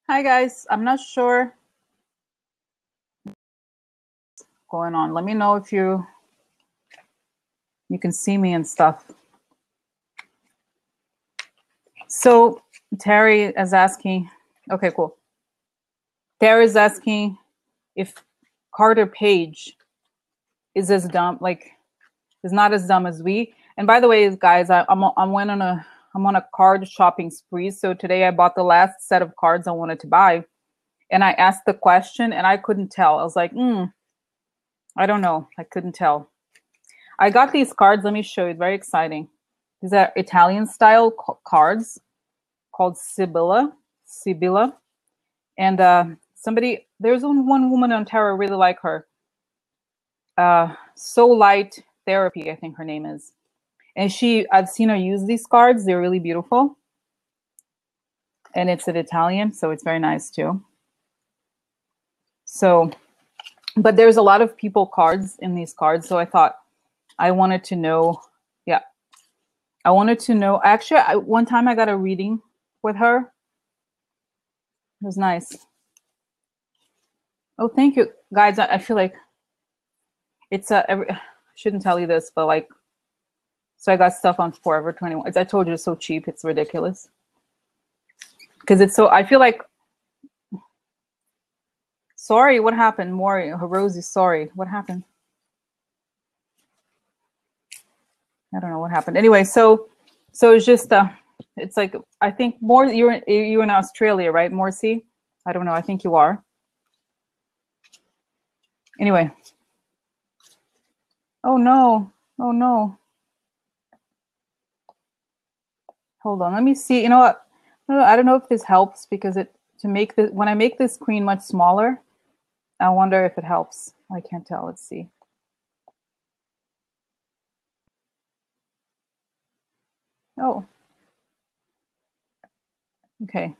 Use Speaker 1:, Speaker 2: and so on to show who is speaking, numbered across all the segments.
Speaker 1: Hi guys, I'm not sure what's going on. Let me know if you can see me and stuff. So Terry is asking, okay, cool. Terry is asking if Carter Page is as dumb, like is not as dumb as we. And by the way, guys, I'm on a card shopping spree. So today I bought the last set of cards I wanted to buy, and I asked the question, and I couldn't tell. I was like, I don't know. I couldn't tell. I got these cards. Let me show you. Very exciting. These are Italian style cards called Sibylla. And there's one woman on tarot, I really like her. So Light Therapy, I think her name is. And I've seen her use these cards. They're really beautiful. And it's in Italian, so it's very nice too. So, but there's a lot of people cards in these cards. So I thought I wanted to know, I wanted to know, actually, one time I got a reading with her. It was nice. Oh, thank you, guys. I feel like it's I shouldn't tell you this, but like, so I got stuff on Forever 21. I told you it's so cheap. It's ridiculous. Because it's so, I feel like, sorry, what happened? Maury, Rosie, sorry, what happened? I don't know what happened. Anyway, so it's just, it's like, I think more, you're in Australia, right, Morsi? I don't know, I think you are. Anyway. Oh no, oh no. Hold on, let me see. You know what? I don't know if this helps because when I make this screen much smaller, I wonder if it helps. I can't tell. Let's see. Oh. Okay.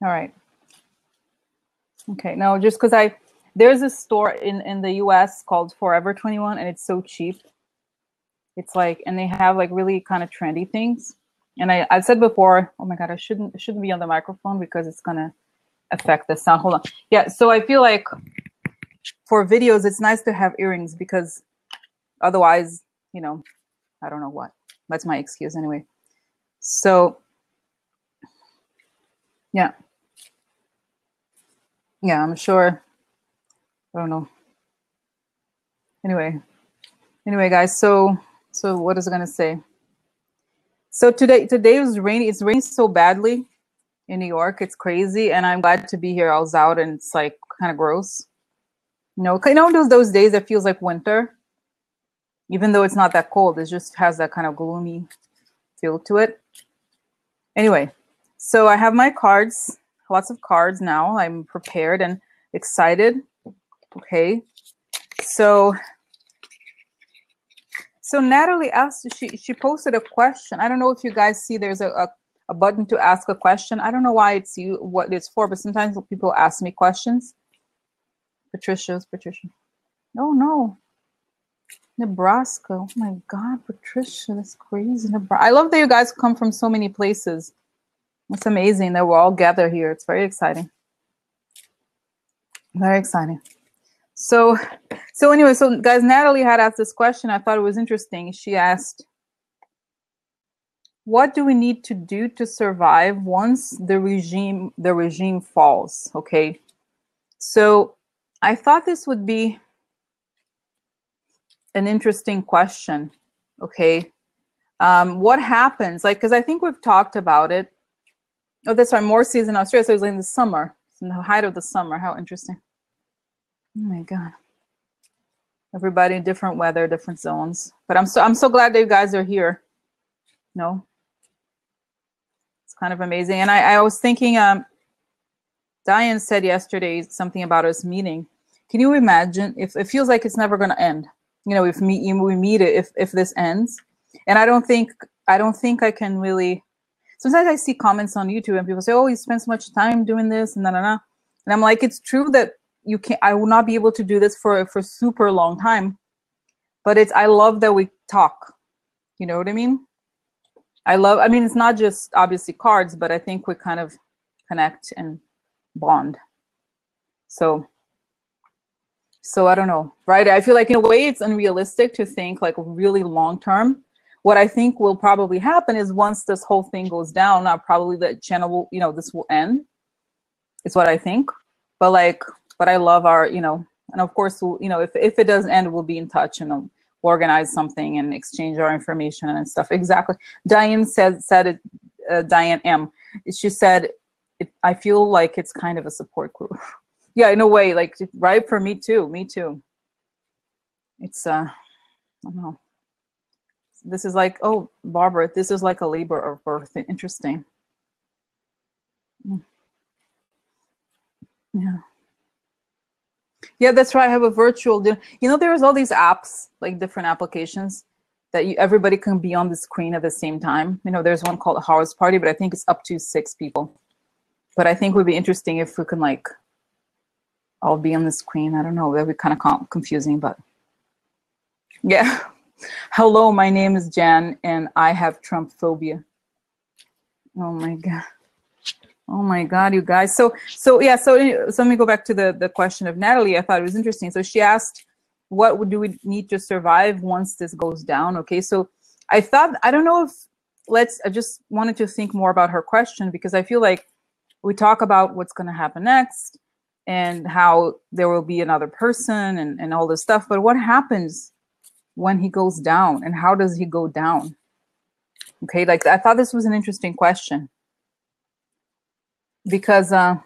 Speaker 1: All right. Okay. No, just because there's a store in the US called Forever 21 and it's so cheap. It's like, and they have like really kind of trendy things. And I said before, oh my God, it shouldn't be on the microphone because it's gonna affect the sound. Hold on. Yeah, so I feel like for videos, it's nice to have earrings because otherwise, you know, I don't know what. That's my excuse anyway. So, yeah. Yeah, I'm sure. I don't know. Anyway, guys, so what is it gonna say? So today was rainy. It's raining so badly in New York. It's crazy, and I'm glad to be here. I was out, and it's like kind of gross. You know those days that feels like winter, even though it's not that cold. It just has that kind of gloomy feel to it. Anyway, so I have my cards, lots of cards now. I'm prepared and excited. Okay, so Natalie asked, she posted a question. I don't know if you guys see there's a button to ask a question. I don't know why it's what it's for, but sometimes people ask me questions. Patricia. Oh no. Nebraska. Oh my God, Patricia, that's crazy. I love that you guys come from so many places. It's amazing that we're all gathered here. It's very exciting. Very exciting. So anyway, so guys, Natalie had asked this question. I thought it was interesting. She asked, what do we need to do to survive once the regime falls? Okay. So I thought this would be an interesting question. Okay. What happens? Like, because I think we've talked about it. Oh, that's right. More season in Australia. So it was in the summer. It's in the height of the summer. How interesting. Oh my God. Everybody, different weather, different zones. But I'm so glad that you guys are here. No. It's kind of amazing. And I was thinking, Diane said yesterday something about us meeting. Can you imagine if it feels like it's never going to end? You know, if we meet it, if this ends. And I don't think I can really. Sometimes I see comments on YouTube and people say, "Oh, you spend so much time doing this," and na na na. And I'm like, it's true that you can't. I will not be able to do this for super long time. But I love that we talk. You know what I mean? I mean, it's not just obviously cards, but I think we kind of connect and bond. So I don't know, right? I feel like in a way it's unrealistic to think like really long term. What I think will probably happen is once this whole thing goes down, probably the channel will, you know, this will end. It's what I think. But I love our, you know, and of course, we'll, you know, if it doesn't end, we'll be in touch and organize something and exchange our information and stuff. Exactly. Diane said it, Diane M. She said, I feel like it's kind of a support group. Yeah, in a way, like, right, for me too. It's I don't know. This is like, oh, Barbara, this is like a labor of birth. Interesting. Yeah. Yeah, that's right. I have a virtual dinner. You know, there's all these apps, like different applications that everybody can be on the screen at the same time. You know, there's one called House Party, but I think it's up to 6 people. But I think it would be interesting if we can like all be on the screen. I don't know. That would be kind of confusing, but yeah. Hello, my name is Jan, and I have Trump phobia. Oh my God. Oh my God, you guys. So let me go back to the question of Natalie. I thought it was interesting. So she asked, what do we need to survive once this goes down? Okay, so I thought, I don't know if, I just wanted to think more about her question, because I feel like we talk about what's going to happen next and how there will be another person and all this stuff. But what happens when he goes down, and how does he go down? Okay, like I thought this was an interesting question. Because yeah,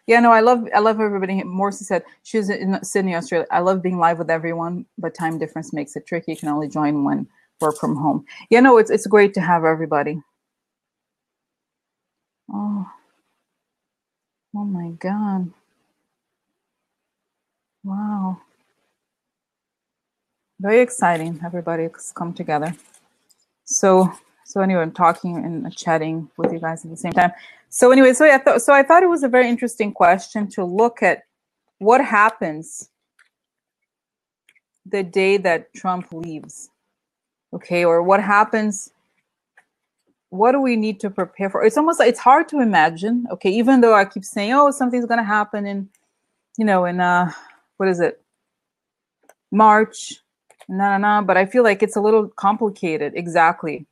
Speaker 1: no, I love everybody. Morrissey said she's in Sydney, Australia. I love being live with everyone, but time difference makes it tricky. You can only join when work from home. Yeah, no, it's great to have everybody. Oh my God. Wow. Very exciting. Everybody's come together. So anyway, I'm talking and chatting with you guys at the same time. So anyway, I thought it was a very interesting question to look at what happens the day that Trump leaves. Okay, or what happens, what do we need to prepare for? It's almost like it's hard to imagine. Okay, even though I keep saying, oh, something's gonna happen in, you know, in what is it, March, but I feel like it's a little complicated. Exactly.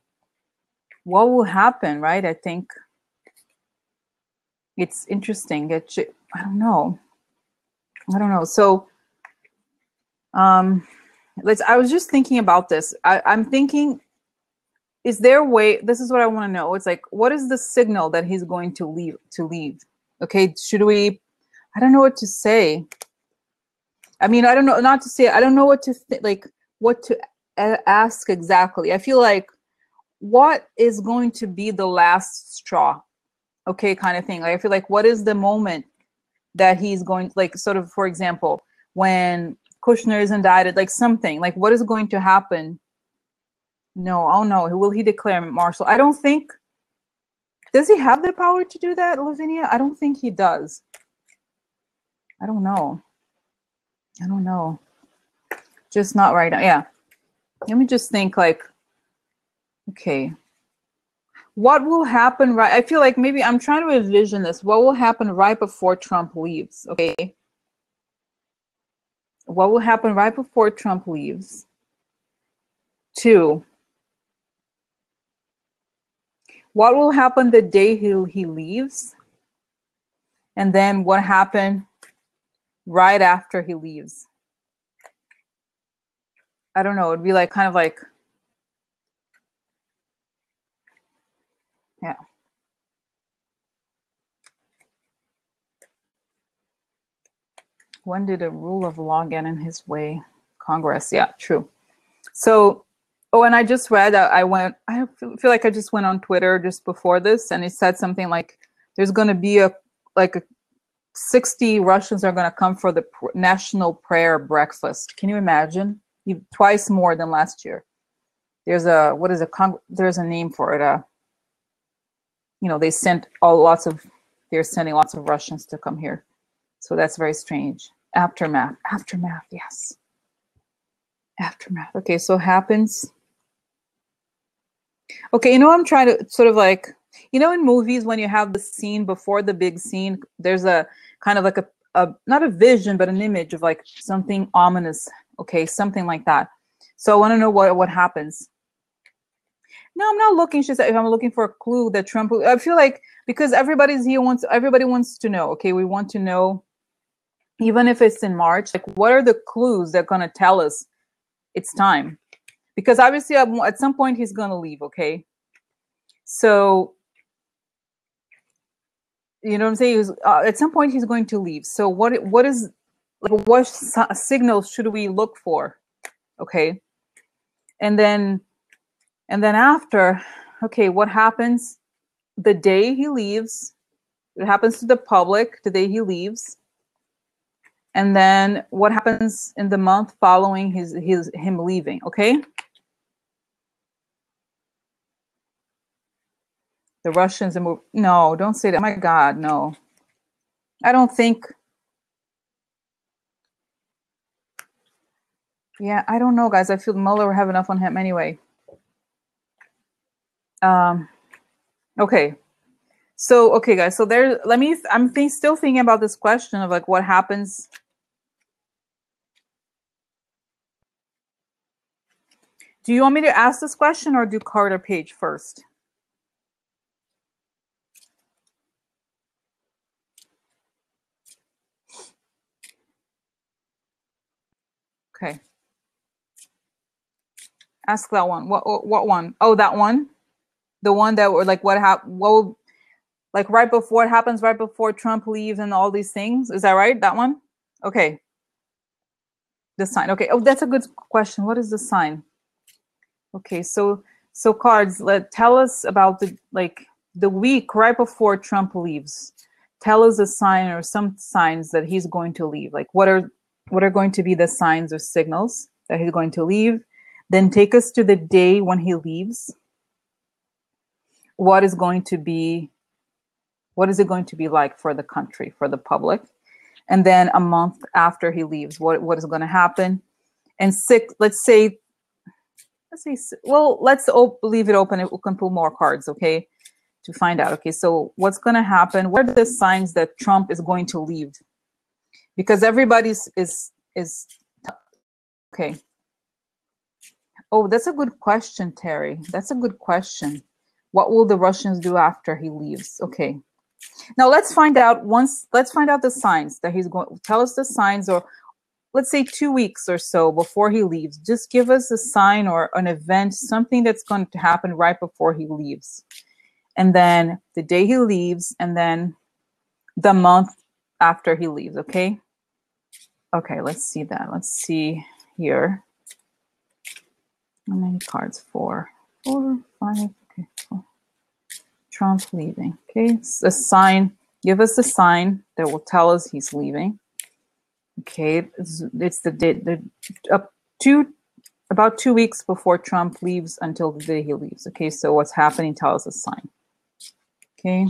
Speaker 1: What will happen, right? I think it's interesting. I don't know. So, I was just thinking about this. I'm thinking, is there a way? This is what I want to know. It's like, what is the signal that he's going to leave? Okay, should we? I don't know what to say. I mean, I don't know. Not to say. I don't know what to like. What to ask exactly. I feel like, what is going to be the last straw? Okay, kind of thing. Like, I feel like, what is the moment that he's going, like, sort of, for example, when Kushner is indicted, like something, like what is going to happen? No, oh no, will he declare martial? I don't think, does he have the power to do that, Lavinia? I don't think he does. I don't know. Just not right now. Yeah. Let me just think, like, okay. What will happen right? I feel like maybe I'm trying to envision this. What will happen right before Trump leaves? Okay. What will happen right before Trump leaves? 2, what will happen the day he leaves? And then what happened right after he leaves? I don't know. It'd be like kind of like, yeah. When did a rule of law get in his way? Congress. Yeah, true. So, oh, and I just read, I feel like I just went on Twitter just before this, and it said something like, there's going to be 60 Russians are going to come for the national prayer breakfast. Can you imagine? Twice more than last year. There's there's a name for it. You know, they're sending lots of Russians to come here. So that's very strange. Aftermath, yes. Aftermath. Okay, so happens Okay, you know, I'm trying to sort of like, you know, in movies when you have the scene before the big scene, there's a kind of like a not a vision, but an image of like something ominous. Okay, something like that. So I want to know what happens. No, I'm not looking. She said, if I'm looking for a clue that Trump. I feel like because everybody wants to know. Okay, we want to know, even if it's in March. Like, what are the clues that are gonna tell us it's time? Because obviously, at some point, he's gonna leave. Okay, so you know what I'm saying? At some point, he's going to leave. So what is like what signals should we look for? Okay, and then after, okay, what happens the day he leaves? It happens to the public the day he leaves, and then what happens in the month following him leaving? Okay, the Russians and no, don't say that. Oh my God, no, I don't think. Yeah, I don't know, guys. I feel Mueller will have enough on him anyway. Okay. So, okay, guys. So there, I'm still thinking about this question of like what happens. Do you want me to ask this question or do Carter Page first? Okay. Ask that one. What one? Oh, that one. The one that were like like right before it happens, right before Trump leaves and all these things. Is that right? That one? Okay. The sign. Okay. Oh, that's a good question. What is the sign? Okay, so cards, tell us about the week right before Trump leaves. Tell us a sign or some signs that he's going to leave. Like what are going to be the signs or signals that he's going to leave? Then take us to the day when he leaves. What is it going to be like for the country, for the public? And then a month after he leaves, what is going to happen? And let's say, well, let's leave it open. We can pull more cards, okay, to find out. Okay, so what's going to happen? What are the signs that Trump is going to leave? Because everybody's is okay. Oh, that's a good question, Terry. That's a good question. What will the Russians do after he leaves? Okay. Now let's find out the signs that he's going. Tell us the signs, or let's say 2 weeks or so before he leaves. Just give us a sign or an event, something that's going to happen right before he leaves. And then the day he leaves, and then the month after he leaves, okay? Okay, let's see that. Let's see here. How many cards? 4, 5, okay. 4. Trump leaving, okay? It's a sign. Give us a sign that will tell us he's leaving. Okay, it's the day, about 2 weeks before Trump leaves until the day he leaves. Okay, so what's happening? Tell us a sign. Okay.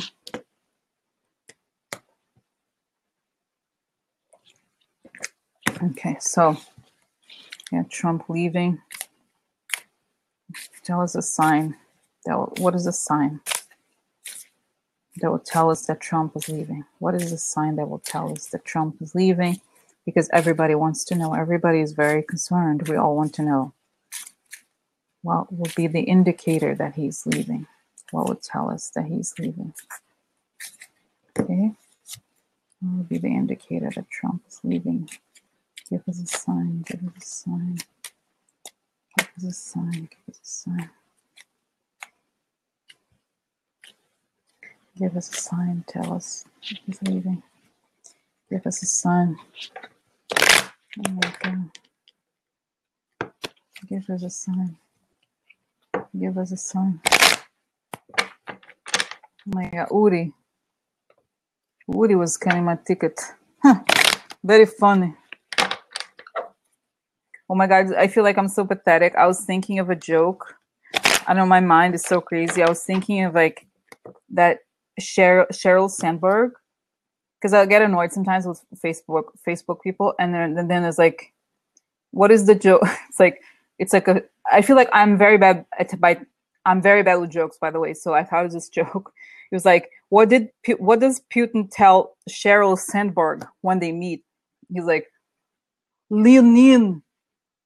Speaker 1: Okay, so yeah, Trump leaving. Tell us a sign. What is a sign that will tell us that Trump is leaving? What is the sign that will tell us that Trump is leaving? Because everybody wants to know. Everybody is very concerned. We all want to know. What will be the indicator that he's leaving? What would tell us that he's leaving? Okay. What will be the indicator that Trump is leaving? Give us a sign. Give us a sign. Give us a sign. Give us a sign. Give us a sign. Tell us he's leaving. Give us a sign. Oh my God. Give us a sign. Give us a sign. Oh my God, Uri. Uri was scanning my ticket. Huh. Very funny. Oh my God, I feel like I'm so pathetic. I was thinking of a joke. I know my mind is so crazy. I was thinking of like that Sheryl Sandberg, because I get annoyed sometimes with Facebook people, and then there's like, what is the joke? It's like I feel like I'm very bad I'm very bad with jokes, by the way. So I thought it was this joke. It was like, what does Putin tell Sheryl Sandberg when they meet? He's like, Lenin,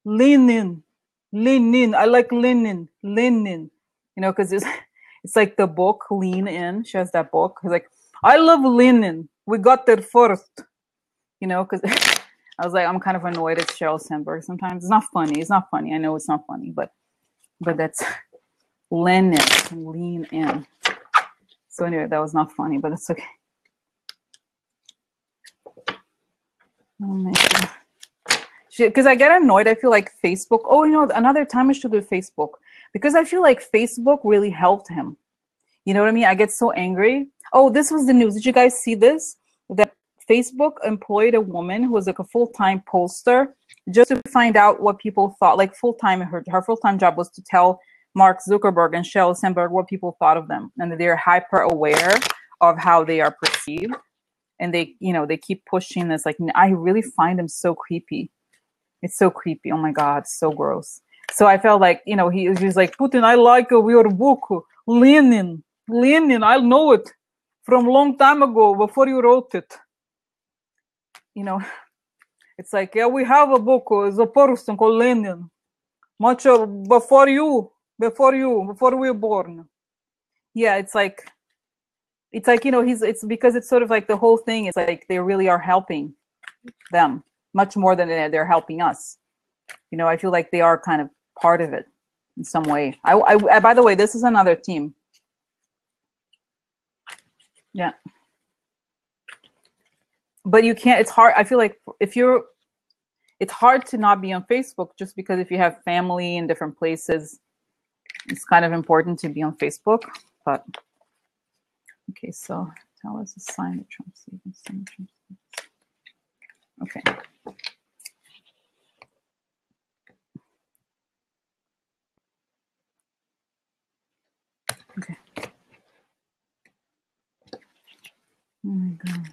Speaker 1: Lenin, Lenin. I like Lenin, Lenin. You know, because it's like the book Lean In. She has that book. He's like, I love Lenin. We got there first. You know, because I was like, I'm kind of annoyed at Sheryl Sandberg sometimes. It's not funny. It's not funny. I know it's not funny, but that's Lenin, lean in. So anyway, that was not funny, but it's okay. Because I get annoyed. I feel like Facebook. Oh, you know, another time I should do Facebook because I feel like Facebook really helped him. You know what I mean? I get so angry. Oh, this was the news. Did you guys see this? That Facebook employed a woman who was like a full-time pollster just to find out what people thought. Like full-time, her full-time job was to tell Mark Zuckerberg and Sheryl Sandberg what people thought of them, and that they're hyper aware of how they are perceived. And they, you know, they keep pushing this. Like, I really find them so creepy. It's so creepy. Oh my God, so gross. So I felt like, you know, he was like, Putin, I like your book, Lenin. Lenin, I know it from a long time ago before you wrote it. You know, it's like, yeah, we have a book, the person called Lenin, much before we were born. Yeah, it's like, you know, it's because it's sort of like the whole thing is like they really are helping them much more than they're helping us. You know, I feel like they are kind of part of it in some way. I by the way, this is another team. Yeah. But you can't, it's hard. I feel like it's hard to not be on Facebook just because if you have family in different places, it's kind of important to be on Facebook. But okay, so tell us a sign that Trump's leaving. Okay. Okay. Oh my God.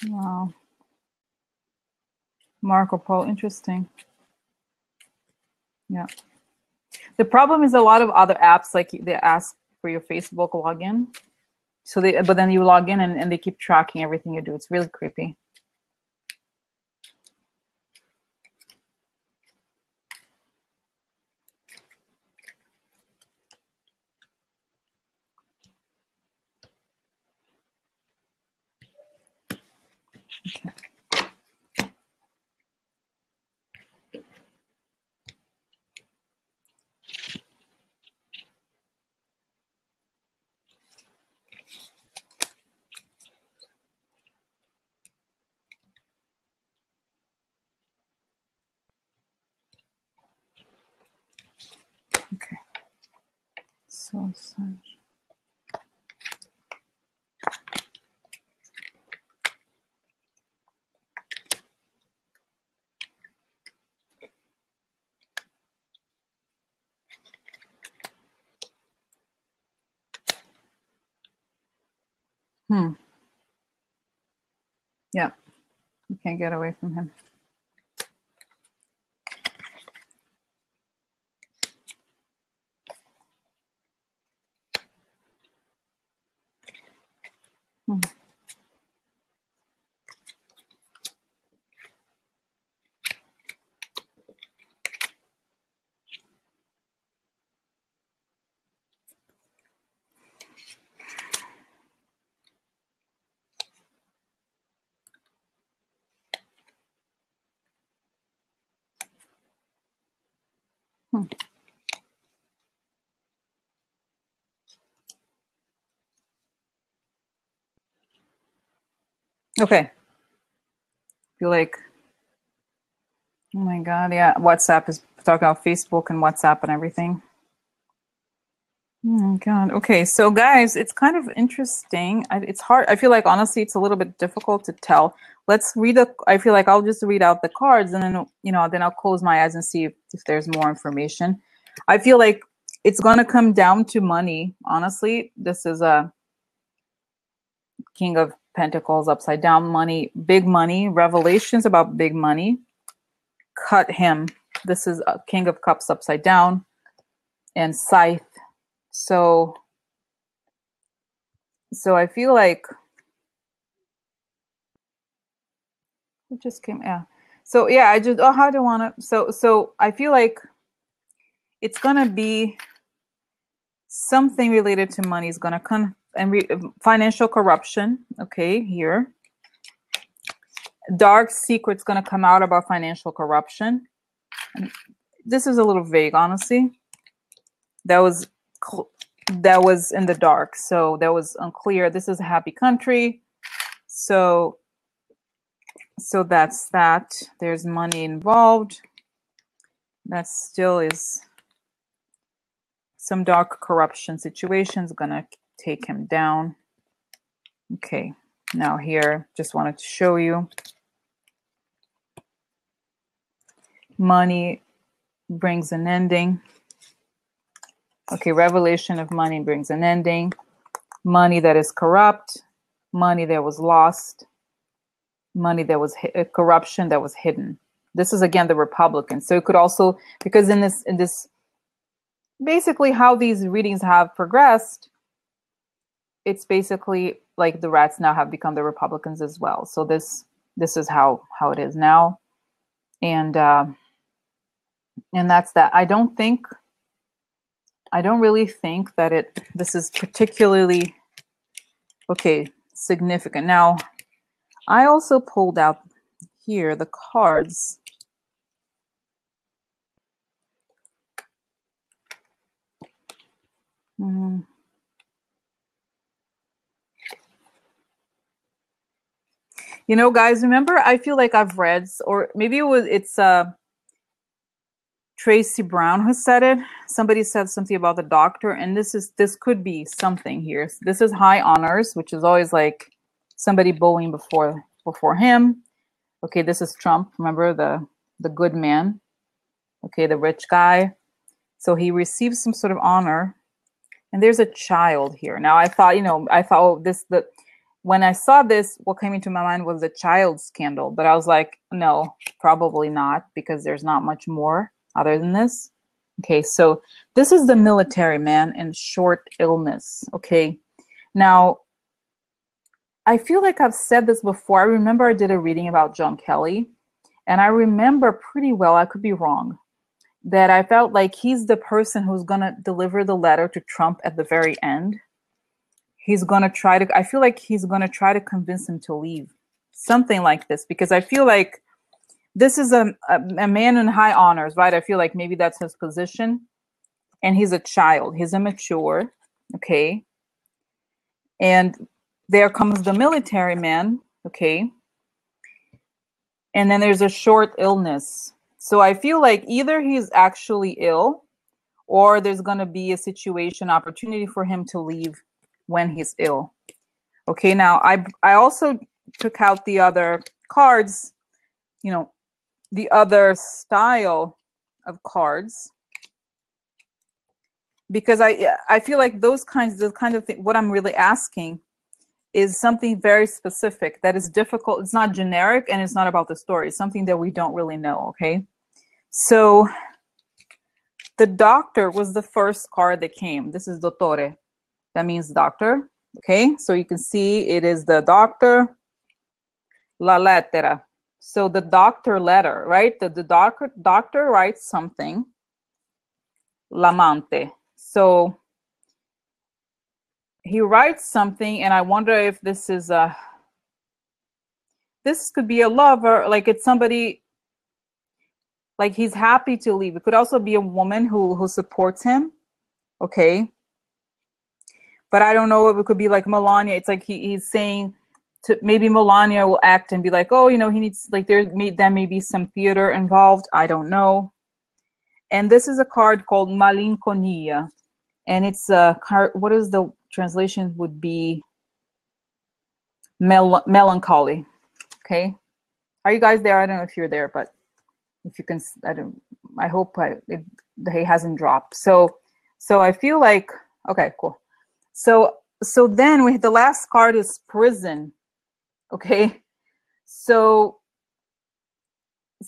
Speaker 1: Wow. Marco Polo, interesting. Yeah. The problem is a lot of other apps, like they ask for your Facebook login. So but then you log in and they keep tracking everything you do. It's really creepy. Okay. Okay. So such. Yeah. You can't get away from him. Okay. Feel like, oh my God, yeah. WhatsApp is talking about Facebook and WhatsApp and everything. Oh God. Okay, so guys, it's kind of interesting. It's hard. I feel like honestly, it's a little bit difficult to tell. Let's read the. I feel like I'll just read out the cards, and then then I'll close my eyes and see if there's more information. I feel like it's gonna come down to money. Honestly, this is a King of Pentacles upside down. Money, big money. Revelations about big money. Cut him. This is a King of Cups upside down, and Scythe. So I feel like it just came. Yeah. So yeah, I just how do I want to? So I feel like it's gonna be something related to money is gonna come and financial corruption. Okay, here. Dark secrets gonna come out about financial corruption. And this is a little vague, honestly. That was in the dark, so that was unclear. This is a happy country, so that's that. There's money involved. That still is some dark corruption situations gonna take him down. Okay, now here, just wanted to show you. Money brings an ending. Okay, revelation of money brings an ending. Money that is corrupt, money that was lost, money that was corruption that was hidden. This is again the Republican. So it could also, because in this basically how these readings have progressed, it's basically like the rats now have become the Republicans as well. So this is how it is now, and that's that. I don't really think that this is particularly significant. Now, I also pulled out here the cards. Guys, remember, I feel like I've read, or maybe it's Tracy Brown who said it. Somebody said something about the doctor, and this could be something here. This is high honors, which is always like somebody bowing before him. Okay, this is Trump. Remember the good man. Okay, the rich guy. So he receives some sort of honor, and there's a child here. Now I thought, when I saw this, what came into my mind was the child scandal, but I was like, no, probably not, because there's not much more other than this. Okay, so this is the military man in short illness. Okay, now I feel like I've said this before. I remember I did a reading about John Kelly, and I remember pretty well, I could be wrong, that I felt like he's the person who's going to deliver the letter to Trump at the very end. He's going to try to, I feel like he's going to try to convince him to leave. Something like this, because I feel like this is a man in high honors, right? I feel like maybe that's his position. And he's a child. He's immature. Okay. And there comes the military man. Okay. And then there's a short illness. So I feel like either he's actually ill, or there's going to be a situation, opportunity for him to leave when he's ill. Okay, now I also took out the other cards, the other style of cards, because I feel like the kind of thing, what I'm really asking is something very specific that is difficult. It's not generic, and it's not about the story. It's something that we don't really know. Okay, so the doctor was the first card that came. This is dottore. That means doctor. Okay, so you can see it is the doctor, la lettera. So the doctor letter, right? The doctor writes something, l'amante. So he writes something, and I wonder if this could be a lover, like it's somebody, like he's happy to leave. It could also be a woman who supports him. Okay. But I don't know if it could be like Melania. It's like he's saying to, maybe Melania will act and be like, oh, he needs, like there may be some theater involved. I don't know. And this is a card called Malinconia. and it's what is the translation would be melancholy. Okay, are you guys there? I don't know if you're there, but if you can, I hope he hasn't dropped. So I feel like, okay, cool. So then the last card is prison. Okay, so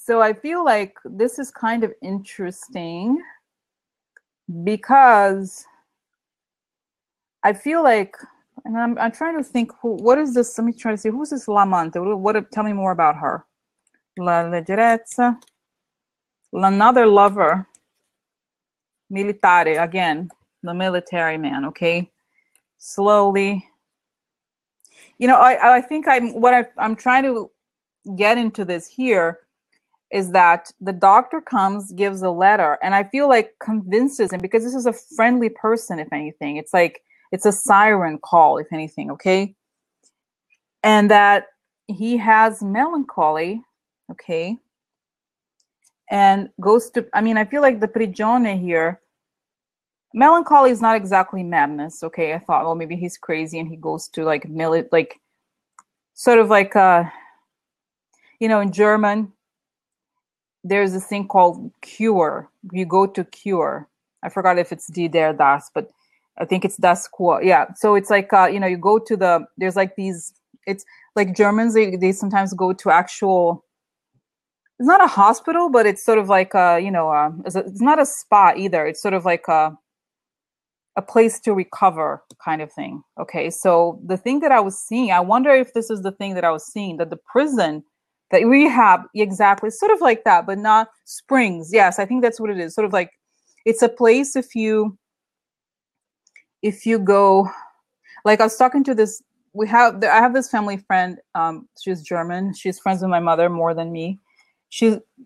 Speaker 1: I feel like this is kind of interesting because I feel like, and I'm trying to think, what is this? Let me try to see, who's this L'amante? Tell me more about her. La leggerezza, another lover, militare, again, the military man. Okay, slowly. You know, I think I'm trying to get into this here is that the doctor comes, gives a letter, and I feel like convinces him, because this is a friendly person, if anything. It's like, it's a siren call, if anything, okay? And that he has melancholy, okay? And goes to, I mean, I feel like the prigione here, melancholy is not exactly madness, okay? I thought, well, maybe he's crazy and he goes to like, sort of like, you know, in German, there's this thing called cure. You go to cure. I forgot if it's die der das, but I think it's das Kur. Yeah. So it's like, you know, you go to there's like these, it's like Germans, they sometimes go to actual, it's not a hospital, but it's sort of like, you know, it's not a spa either. It's sort of like a place to recover kind of thing. Okay. So the thing that I was seeing, I wonder if this is the thing that I was seeing, that the prison, that rehab, exactly, sort of like that, but not springs. Yes, I think that's what it is. Sort of like, it's a place if you go, like I was talking to this, I have this family friend, she's German, she's friends with my mother more than me.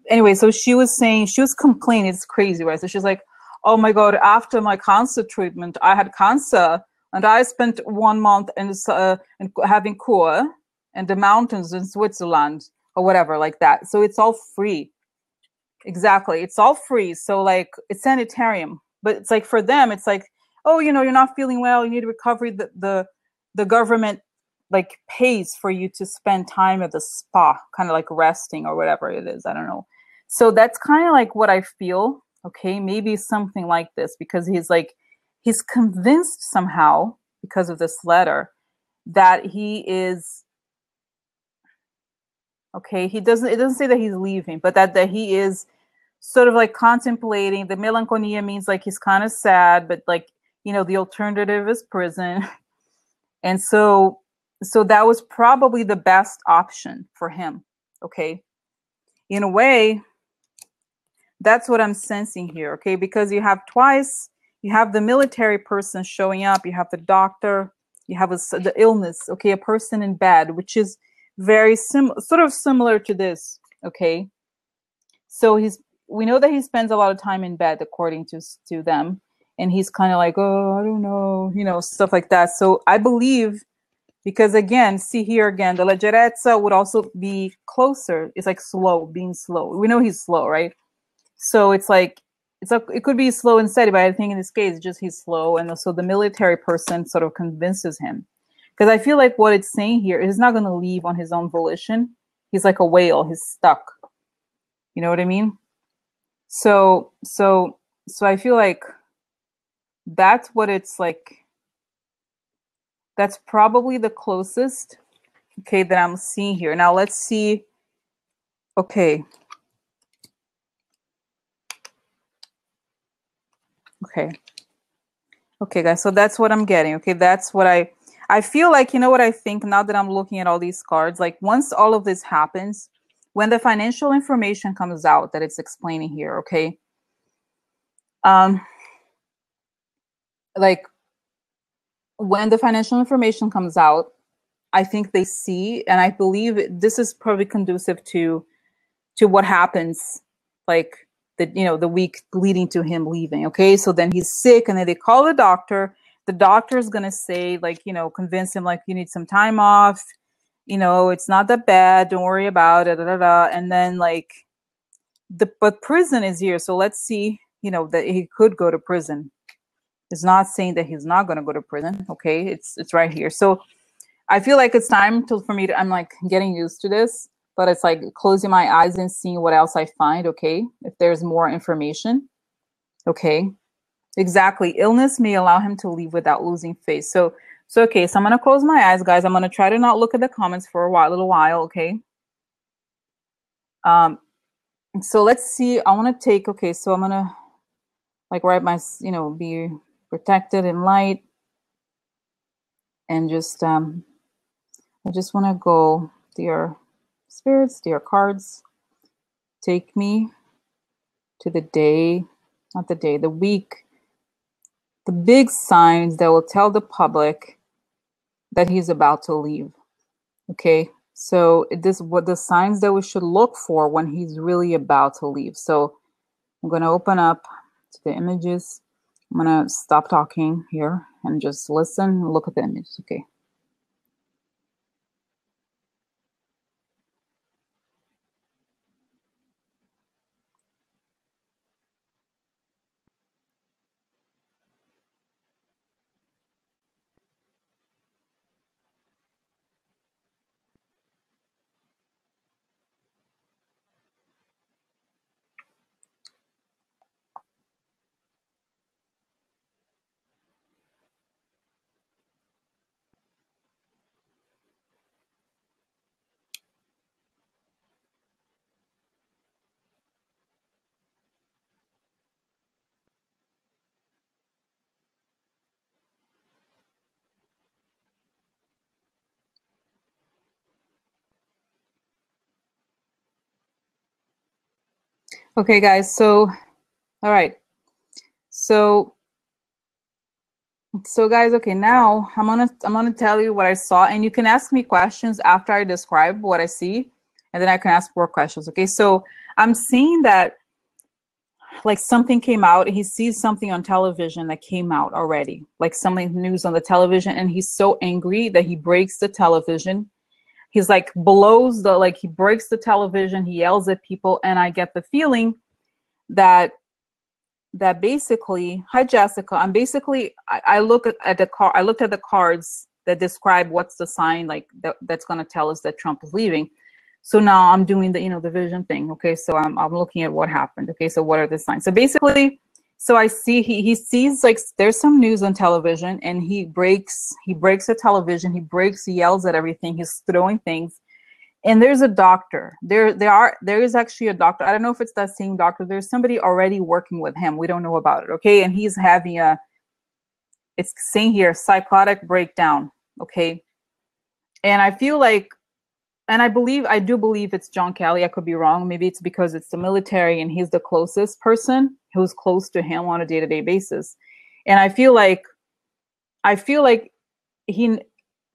Speaker 1: Anyway, so she was saying, she was complaining, it's crazy, right? So she's like, oh my God, after my cancer treatment, I had cancer and I spent 1 month in having cure in the mountains in Switzerland, or whatever, like that. So it's all free. Exactly. It's all free. So like, it's sanitarium, but it's like, for them, it's like, oh, you know, you're not feeling well, you need recovery. The government like pays for you to spend time at the spa, kind of like resting or whatever it is. I don't know. So that's kind of like what I feel. Okay. Maybe something like this, because he's convinced somehow, because of this letter, that he is, okay, it doesn't say that he's leaving, but that he is sort of like contemplating. The melancholia means like he's kind of sad, but like, you know, the alternative is prison. And so that was probably the best option for him. Okay. In a way, that's what I'm sensing here. Okay. Because you have the military person showing up, you have the doctor, you have the illness. Okay. A person in bed, which is very sort of similar to this. Okay. So we know that he spends a lot of time in bed, according to them. And he's kind of like, oh, I don't know, you know, stuff like that. So I believe, because again, see here again, the leggerezza would also be closer. It's like slow, being slow. We know he's slow, right? So it's like, it could be slow and steady, but I think in this case, just he's slow. And so the military person sort of convinces him. Because I feel like what it's saying here is he's not going to leave on his own volition. He's like a whale. He's stuck. You know what I mean? So I feel like that's what it's like. That's probably the closest, okay, that I'm seeing here. Now let's see. Okay. Okay, guys. So that's what I'm getting. Okay, that's what I feel like, you know what I think now that I'm looking at all these cards, like once all of this happens, when the financial information comes out that it's explaining here, okay? Like when the financial information comes out, I think they see, and I believe this is probably conducive to what happens, like the week leading to him leaving. Okay, so then he's sick, and then they call the doctor. The doctor is gonna say, like, convince him, like, you need some time off. It's not that bad. Don't worry about it. Da, da, da. And then but prison is here, so let's see. That he could go to prison. He's not saying that he's not going to go to prison. Okay, it's right here. So I feel like it's time for me to, I'm like getting used to this, but it's like closing my eyes and seeing what else I find. Okay, if there's more information. Okay, exactly. Illness may allow him to leave without losing face. So okay, so I'm gonna close my eyes, guys. I'm gonna try to not look at the comments for a little while. Okay. So let's see. I want to take. Okay, so I'm gonna like write my, be protected in light, and just I just want to go, dear spirits, dear cards, take me to the day, not the day, the week, the big signs that will tell the public that he's about to leave. Okay, so what the signs that we should look for when he's really about to leave. So I'm going to open up to the images. I'm going to stop talking here and just listen and look at the images. Okay. Okay, guys. So, all right. So guys, okay, now I'm gonna tell you what I saw, and you can ask me questions after I describe what I see, and then I can ask more questions. Okay, so I'm seeing that like something came out. He sees something on television that came out already, like something news on the television, and he's so angry that he breaks the television. He's like he breaks the television, he yells at people, and I get the feeling that basically, hi Jessica, I look at the car, I looked at the cards that describe what's the sign like that's going to tell us that Trump is leaving. So now I'm doing the the vision thing. Okay, so I'm looking at what happened. Okay, so what are the signs? So basically, so I see he sees like there's some news on television, and he breaks the television, he yells at everything, he's throwing things. And there's a doctor. There is actually a doctor. I don't know if it's that same doctor. There's somebody already working with him. We don't know about it. Okay. And he's having it's saying here, psychotic breakdown. Okay. And I feel like, and I do believe it's John Kelly. I could be wrong. Maybe it's because it's the military and he's the closest person who's close to him on a day-to-day basis. And I feel like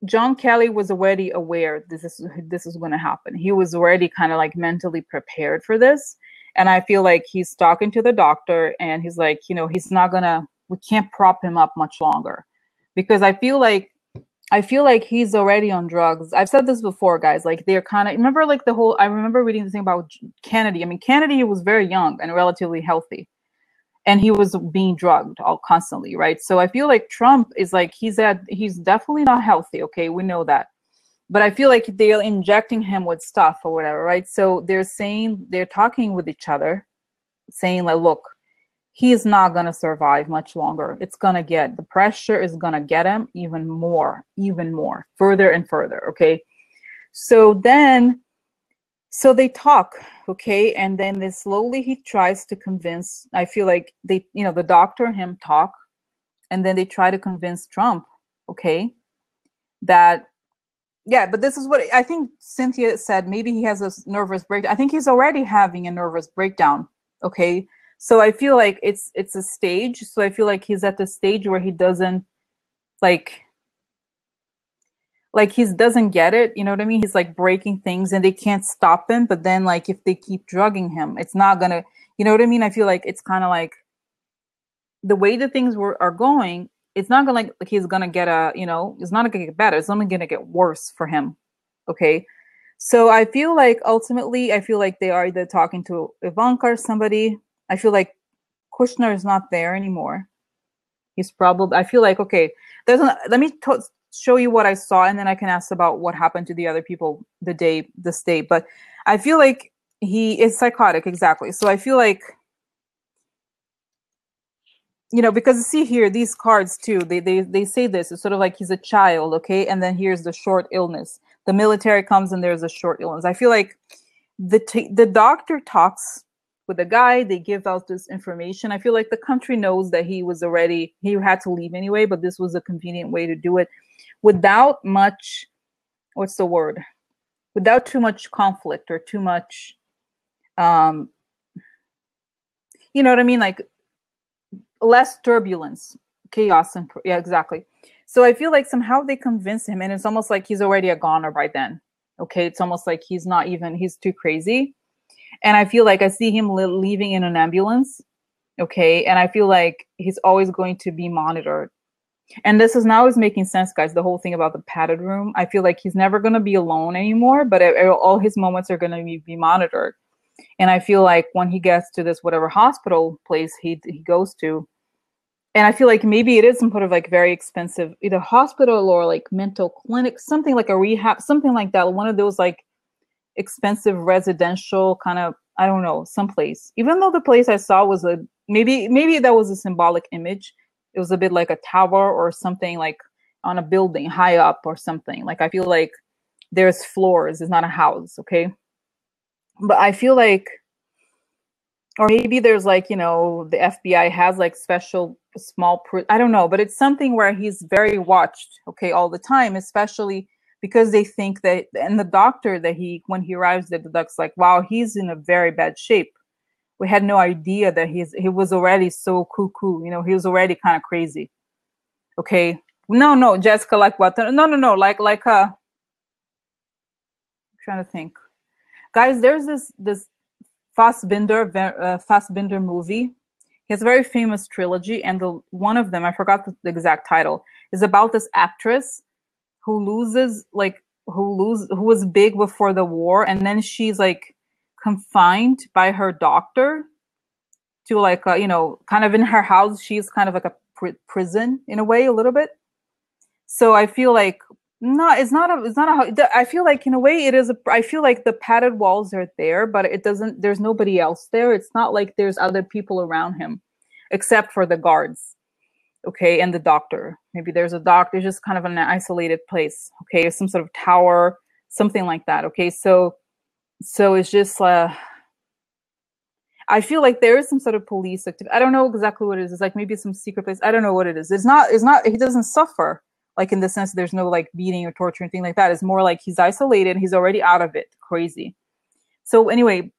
Speaker 1: John Kelly was already aware this is going to happen. He was already kind of like mentally prepared for this. And I feel like he's talking to the doctor, and he's like, we can't prop him up much longer, because I feel like he's already on drugs. I've said this before, guys. Like they're kind of, remember like I remember reading the thing about Kennedy. I mean, Kennedy was very young and relatively healthy, and he was being drugged all constantly, right? So I feel like Trump is like, he's definitely not healthy. Okay, we know that. But I feel like they're injecting him with stuff or whatever, right? So they're talking with each other, saying like, look, he's not going to survive much longer. The pressure is going to get him even more, further and further. Okay. So they talk, okay, and then slowly he tries to convince. I feel like the doctor and him talk, and then they try to convince Trump, okay, that but this is what I think Cynthia said. Maybe he has a nervous breakdown. I think he's already having a nervous breakdown, okay. So I feel like it's a stage. So I feel like he's at the stage where he doesn't he doesn't get it, you know what I mean? He's like breaking things and they can't stop him. But then like if they keep drugging him, it's not gonna, you know what I mean? I feel like it's kind of like the way the things are going, it's not gonna like he's gonna get it's not gonna get better. It's only gonna get worse for him. Okay. So I feel like ultimately, they are either talking to Ivanka or somebody. I feel like Kushner is not there anymore. He's probably, I feel like, okay, let me show you what I saw, and then I can ask about what happened to the other people this day. But I feel like he is psychotic, exactly. So I feel like, because see here, these cards too, they say this. It's sort of like he's a child, okay? And then here's the short illness. The military comes and there's a short illness. I feel like the doctor talks with the guy, they give out this information. I feel like the country knows that he had to leave anyway, but this was a convenient way to do it without much, what's the word? Without too much conflict or too much, you know what I mean? Like less turbulence, chaos, and yeah, exactly. So I feel like somehow they convince him, and it's almost like he's already a goner by then. Okay, it's almost like he's too crazy. And I feel like I see him leaving in an ambulance. Okay, and I feel like he's always going to be monitored. And this is making sense, guys. The whole thing about the padded room. I feel like he's never going to be alone anymore, but all his moments are going to be monitored. And I feel like when he gets to this whatever hospital place he goes to, and I feel like maybe it is some sort of like very expensive, either hospital or like mental clinic, something like a rehab, something like that. One of those like expensive residential kind of, I don't know, someplace. Even though the place I saw was maybe that was a symbolic image. It was a bit like a tower or something, like on a building high up or something. Like I feel like there's floors. It's not a house, okay? But I feel like, or maybe there's like, the FBI has like special small, I don't know, but it's something where he's very watched, okay, all the time, especially because they think that, and the doctor that when he arrives, the doctor's like, wow, he's in a very bad shape. We had no idea that he was already so cuckoo, he was already kind of crazy. Okay. No, Jessica, like what? No, like I'm trying to think. Guys, there's this Fassbinder movie. He has a very famous trilogy, and one of them, I forgot the exact title, is about this actress who was big before the war, and then she's like confined by her doctor to like kind of in her house. She's kind of like a prison in a way, a little bit. So I feel like it's not I feel like in a way it is I feel like the padded walls are there, but there's nobody else there. It's not like there's other people around him except for the guards, okay, and the doctor. Maybe there's a doctor. It's just kind of an isolated place, okay, some sort of tower, something like that, okay. So it's just I feel like there is some sort of police activity. I don't know exactly what it is. It's like maybe some secret place. I don't know what it is. It's not he doesn't suffer, like in the sense there's no like beating or torture or anything like that. It's more like he's isolated. He's already out of it. Crazy. So anyway,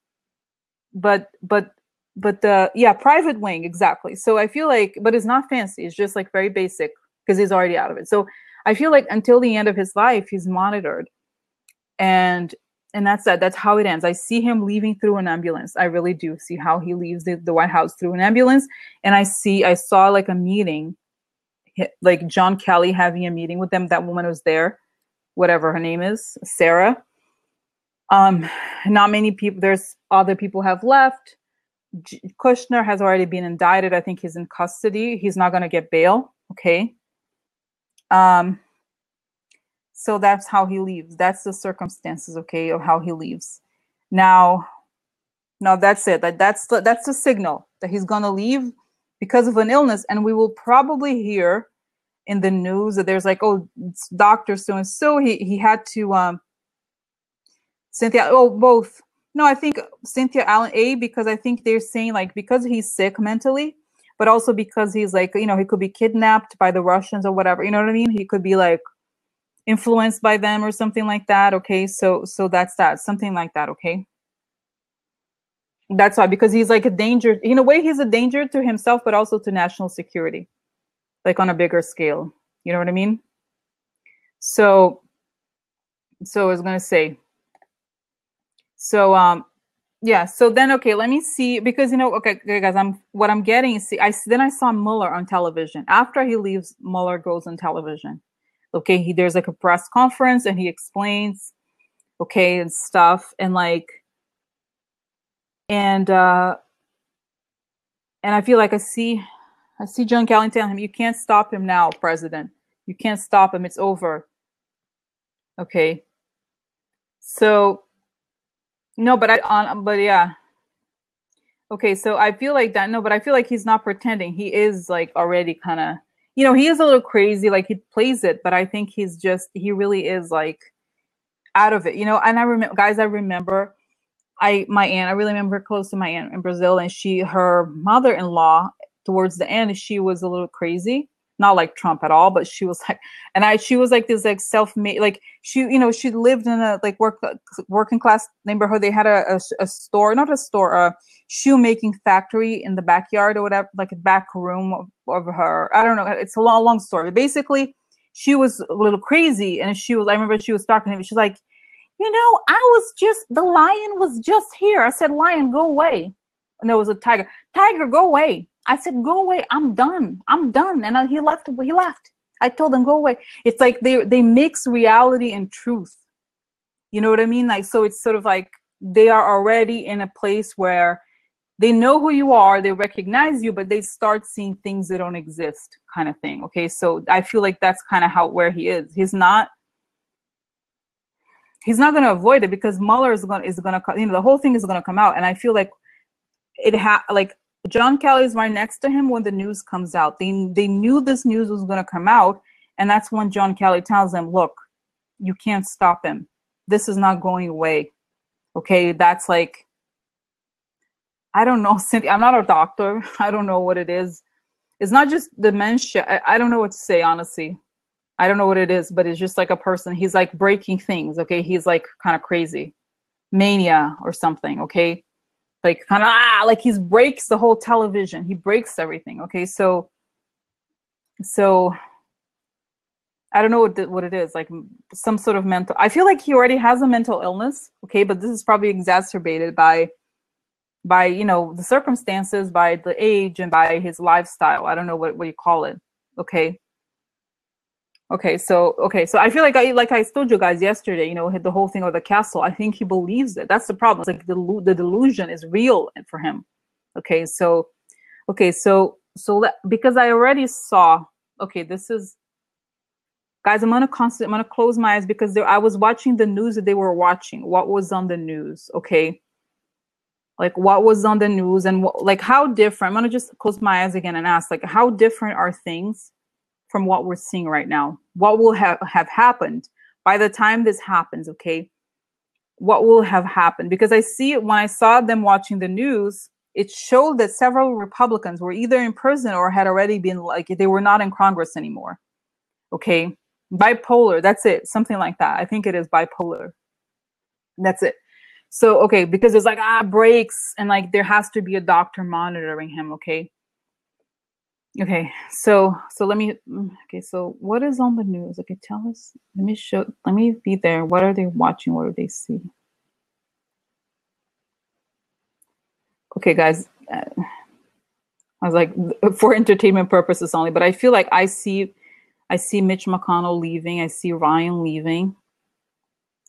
Speaker 1: but the private wing, exactly. So I feel like, but it's not fancy. It's just like very basic because he's already out of it. So I feel like until the end of his life, he's monitored, and that's that. That's how it ends. I see him leaving through an ambulance. I really do see how he leaves the White House through an ambulance, and I saw like a meeting, like John Kelly having a meeting with them. That woman was there, whatever her name is, Sarah. Not many people. There's other people have left. Kushner has already been indicted. I think he's in custody. He's not going to get bail. Okay. So that's how he leaves. That's the circumstances, okay, of how he leaves. Now that's it. That's the signal that he's going to leave because of an illness. And we will probably hear in the news that there's like, oh, Dr. So-and-so, he had to, Cynthia, oh, both. No, I think Cynthia Allen, because I think they're saying like, because he's sick mentally, but also because he's like, he could be kidnapped by the Russians or whatever. You know what I mean? He could be like influenced by them or something like that. Okay. So that's that, something like that. Okay. That's why, because he's like a danger, in a way, he's a danger to himself, but also to national security, like on a bigger scale. You know what I mean? So I was going to say, yeah. So then, okay, let me see, because, okay, guys, what I'm getting is, then I saw Mueller on television. After he leaves, Mueller goes on television. Okay. There's like a press conference and he explains, okay, and stuff. And like, and I feel like I see I see John Kelly telling him, you can't stop him now, President. You can't stop him. It's over. Okay. So, no, but yeah. Okay, so I feel like that. No, but I feel like he's not pretending. He is like already kind of, he is a little crazy. Like he plays it, but I think he really is like out of it. And I remember, guys, I remember my aunt, I really remember close to my aunt in Brazil, and her mother-in-law, towards the end, she was a little crazy, not like Trump at all, but she was like, she was like this like self-made, like she lived in a like working class neighborhood. They had a store, not a store, a shoemaking factory in the backyard or whatever, like a back room of her. I don't know. It's a long story. But basically, she was a little crazy, and I remember she was talking to me. She's like, the lion was just here. I said, lion, go away. And there was a tiger. Tiger, go away. I said, go away. I'm done. And he left. I told him, go away. It's like they mix reality and truth. You know what I mean? Like, so it's sort of like they are already in a place where they know who you are, they recognize you, but they start seeing things that don't exist, kind of thing. Okay, so I feel like that's kind of where he is. He's not going to avoid it, because Mueller is going to, the whole thing is going to come out. And I feel like like John Kelly is right next to him when the news comes out. They knew this news was going to come out. And that's when John Kelly tells them, look, you can't stop him. This is not going away. Okay. That's like, I don't know, Cynthia, I'm not a doctor. I don't know what it is. It's not just dementia. I don't know what to say, honestly. I don't know what it is, but it's just like a person. He's like breaking things. Okay. He's like kind of crazy, mania or something. Okay. Like kind of, like he breaks the whole television. He breaks everything. Okay. So I don't know what it is, like some sort of mental, I feel like he already has a mental illness. Okay. But this is probably exacerbated by the circumstances, by the age, and by his lifestyle. I don't know what you call it. Okay. So I feel like I told you guys yesterday, the whole thing of the castle. I think he believes it. That's the problem. It's like the delusion is real for him. Okay, so because I already saw. Okay, this is, guys. I'm gonna close my eyes, because I was watching the news that they were watching. What was on the news? Okay, like what was on the news, and like how different. I'm gonna just close my eyes again and ask, like, how different are things from what we're seeing right now? What will have happened by the time this happens? Okay, what will have happened? Because I see it when I saw them watching the news, it showed that several Republicans were either in prison or had already been, like, they were not in Congress anymore. Okay, bipolar, that's it, something like that. I think it is bipolar. That's it. So, okay, because it's like, breaks, and like there has to be a doctor monitoring him. Okay. Okay, so let me, okay, so what is on the news? Okay, tell us, let me be there. What are they watching? What do they see? Okay, guys, I was like, for entertainment purposes only, but I feel like I see Mitch McConnell leaving. I see Ryan leaving.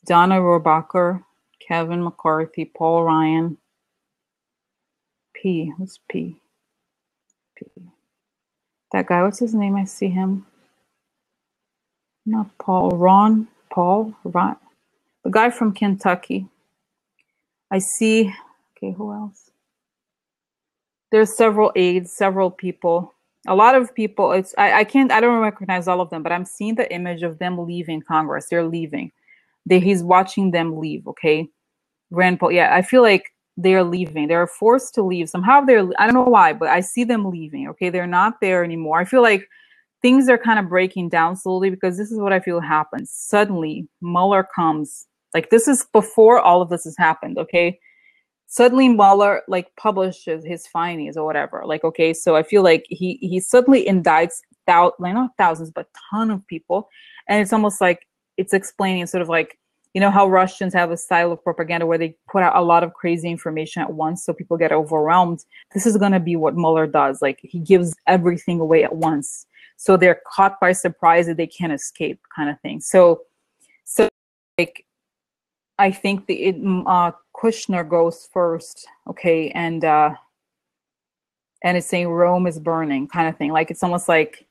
Speaker 1: Donna Rohrabacher, Kevin McCarthy, Paul Ryan. Who's P? That guy, what's his name? I see him. Not Paul, Ron, the guy from Kentucky. I see, okay, who else? There's several aides, several people. A lot of people, I don't recognize all of them, but I'm seeing the image of them leaving Congress. They're leaving. He's watching them leave, okay? Rand Paul, yeah, I feel like they're leaving. They're forced to leave. Somehow I don't know why, but I see them leaving, okay? They're not there anymore. I feel like things are kind of breaking down slowly, because this is what I feel happens. Suddenly, Mueller comes. Like, this is before all of this has happened, okay? Suddenly, Mueller, like, publishes his findings or whatever. Like, okay, so I feel like he suddenly indicts, not thousands, but a ton of people. And it's almost like it's explaining sort of like, how Russians have a style of propaganda where they put out a lot of crazy information at once, so people get overwhelmed. This is going to be what Mueller does. Like, he gives everything away at once, so they're caught by surprise that they can't escape, kind of thing. So like, I think Kushner goes first, okay, and and it's saying Rome is burning kind of thing. Like it's almost like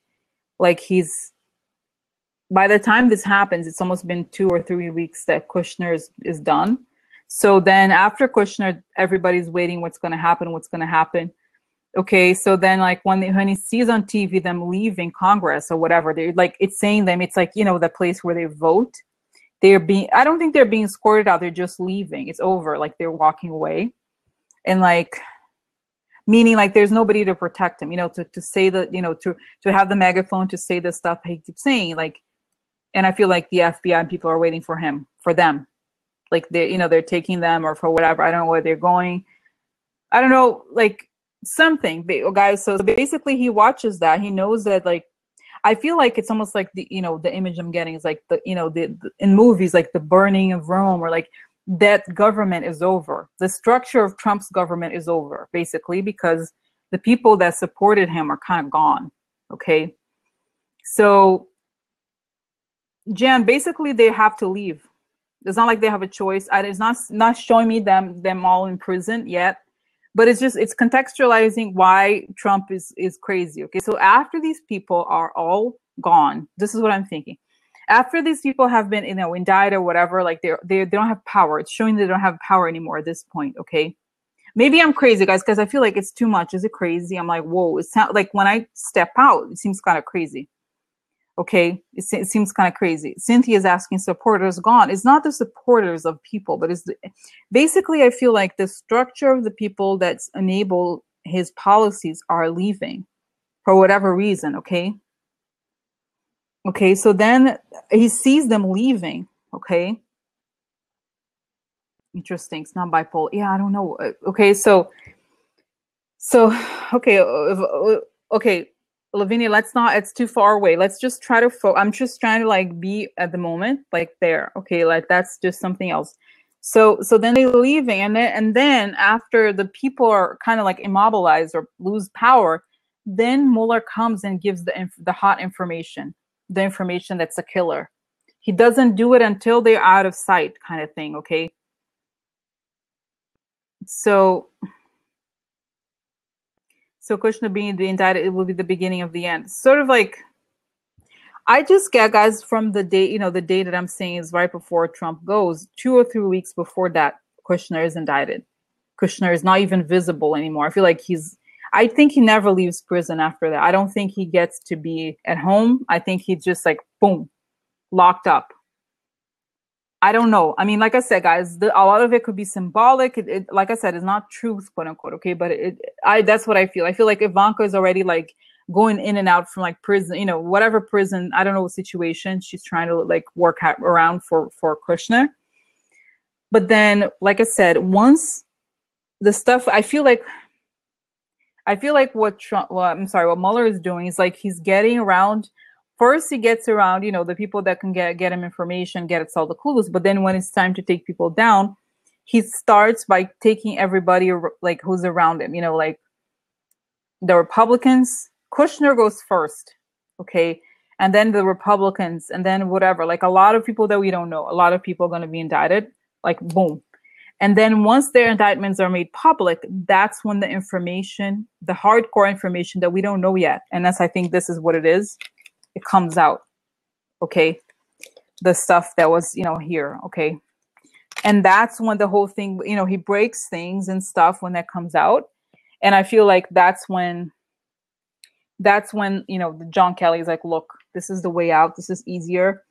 Speaker 1: he's, by the time this happens, it's almost been 2 or 3 weeks that Kushner is done. So then after Kushner, everybody's waiting what's going to happen. Okay, so then like when he sees on TV them leaving Congress or whatever, they're like, it's saying them, it's like, you know, the place where they vote. I don't think they're being escorted out, they're just leaving. It's over, like they're walking away. And like, meaning like there's nobody to protect him, you know, to say that, you know, to have the megaphone to say the stuff he keeps saying, like, and I feel like the FBI and people are waiting for them. Like they, you know, they're taking them or for whatever. I don't know where they're going. I don't know, like something, guys. So basically he watches that. He knows that, like, I feel like it's almost like the, you know, the image I'm getting is like the, you know, the in movies, like the burning of Rome, or like that government is over. The structure of Trump's government is over, basically, because the people that supported him are kind of gone. Okay. So Jan, basically they have to leave. It's not like they have a choice. It's not showing me them all in prison yet, but it's contextualizing why Trump is crazy. Okay, so after these people are all gone, this is what I'm thinking. After these people have been, you know, indicted or whatever, like they don't have power. It's showing they don't have power anymore at this point. Okay, maybe I'm crazy, guys, because I feel like it's too much. Is it crazy? I'm like, whoa. It sounds like when I step out, it seems kind of crazy. Okay, it seems kind of crazy. Cynthia's asking supporters gone. It's not the supporters of people, but it's basically, I feel like the structure of the people that enable his policies are leaving for whatever reason. Okay. Okay, so then he sees them leaving. Okay. Interesting. It's not bipolar. Yeah, I don't know. Okay, so okay. Lavinia, let's not, it's too far away. Let's just try to I'm just trying to like be at the moment, like there. Okay, like that's just something else. So then they're leaving, and then after the people are kind of like immobilized or lose power, then Mueller comes and gives the hot information, the information that's a killer. He doesn't do it until they're out of sight, kind of thing. Okay. So Kushner being indicted, it will be the beginning of the end. Sort of like, I just get, guys, from the date, you know, the date that I'm saying is right before Trump goes, 2 or 3 weeks before that, Kushner is indicted. Kushner is not even visible anymore. I feel like I think he never leaves prison after that. I don't think he gets to be at home. I think he's just like, boom, locked up. I don't know. I mean, like I said, guys, a lot of it could be symbolic. Like I said, it's not truth, quote unquote. Okay, but that's what I feel. I feel like Ivanka is already like going in and out from like prison, you know, whatever prison. I don't know what situation she's trying to like work around for Kushner. But then, like I said, once the stuff, I feel like what Mueller is doing is like he's getting around. First, he gets around, you know, the people that can get him information, get us all the clues. But then when it's time to take people down, he starts by taking everybody like who's around him, you know, like the Republicans. Kushner goes first, okay, and then the Republicans, and then whatever, like a lot of people that we don't know. A lot of people are going to be indicted, like boom. And then once their indictments are made public, that's when the information, the hardcore information that we don't know yet, and I think this is what it is. It comes out, okay, the stuff that was, you know, here, okay, and that's when the whole thing, you know, he breaks things and stuff when that comes out, and I feel like that's when, you know, John Kelly is like, look, this is the way out, this is easier,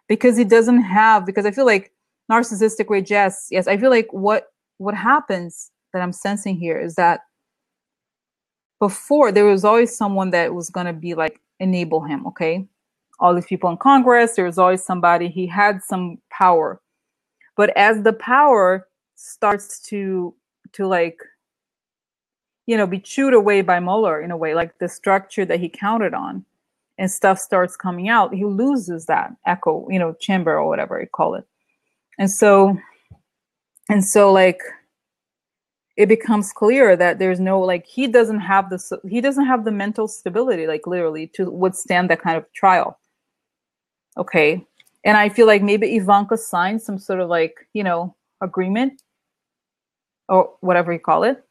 Speaker 1: because he doesn't have, because I feel like narcissistic rage, yes, I feel like what happens that I'm sensing here is that before there was always someone that was going to be like enable him, okay, all these people in Congress, there was always somebody, he had some power, but as the power starts to like, you know, be chewed away by Mueller in a way, like the structure that he counted on and stuff starts coming out, he loses that echo, you know, chamber or whatever you call it. And so like it becomes clear that there's no, like, he doesn't have the mental stability, like literally, to withstand that kind of trial. Okay. And I feel like maybe Ivanka signed some sort of like, you know, agreement or whatever you call it.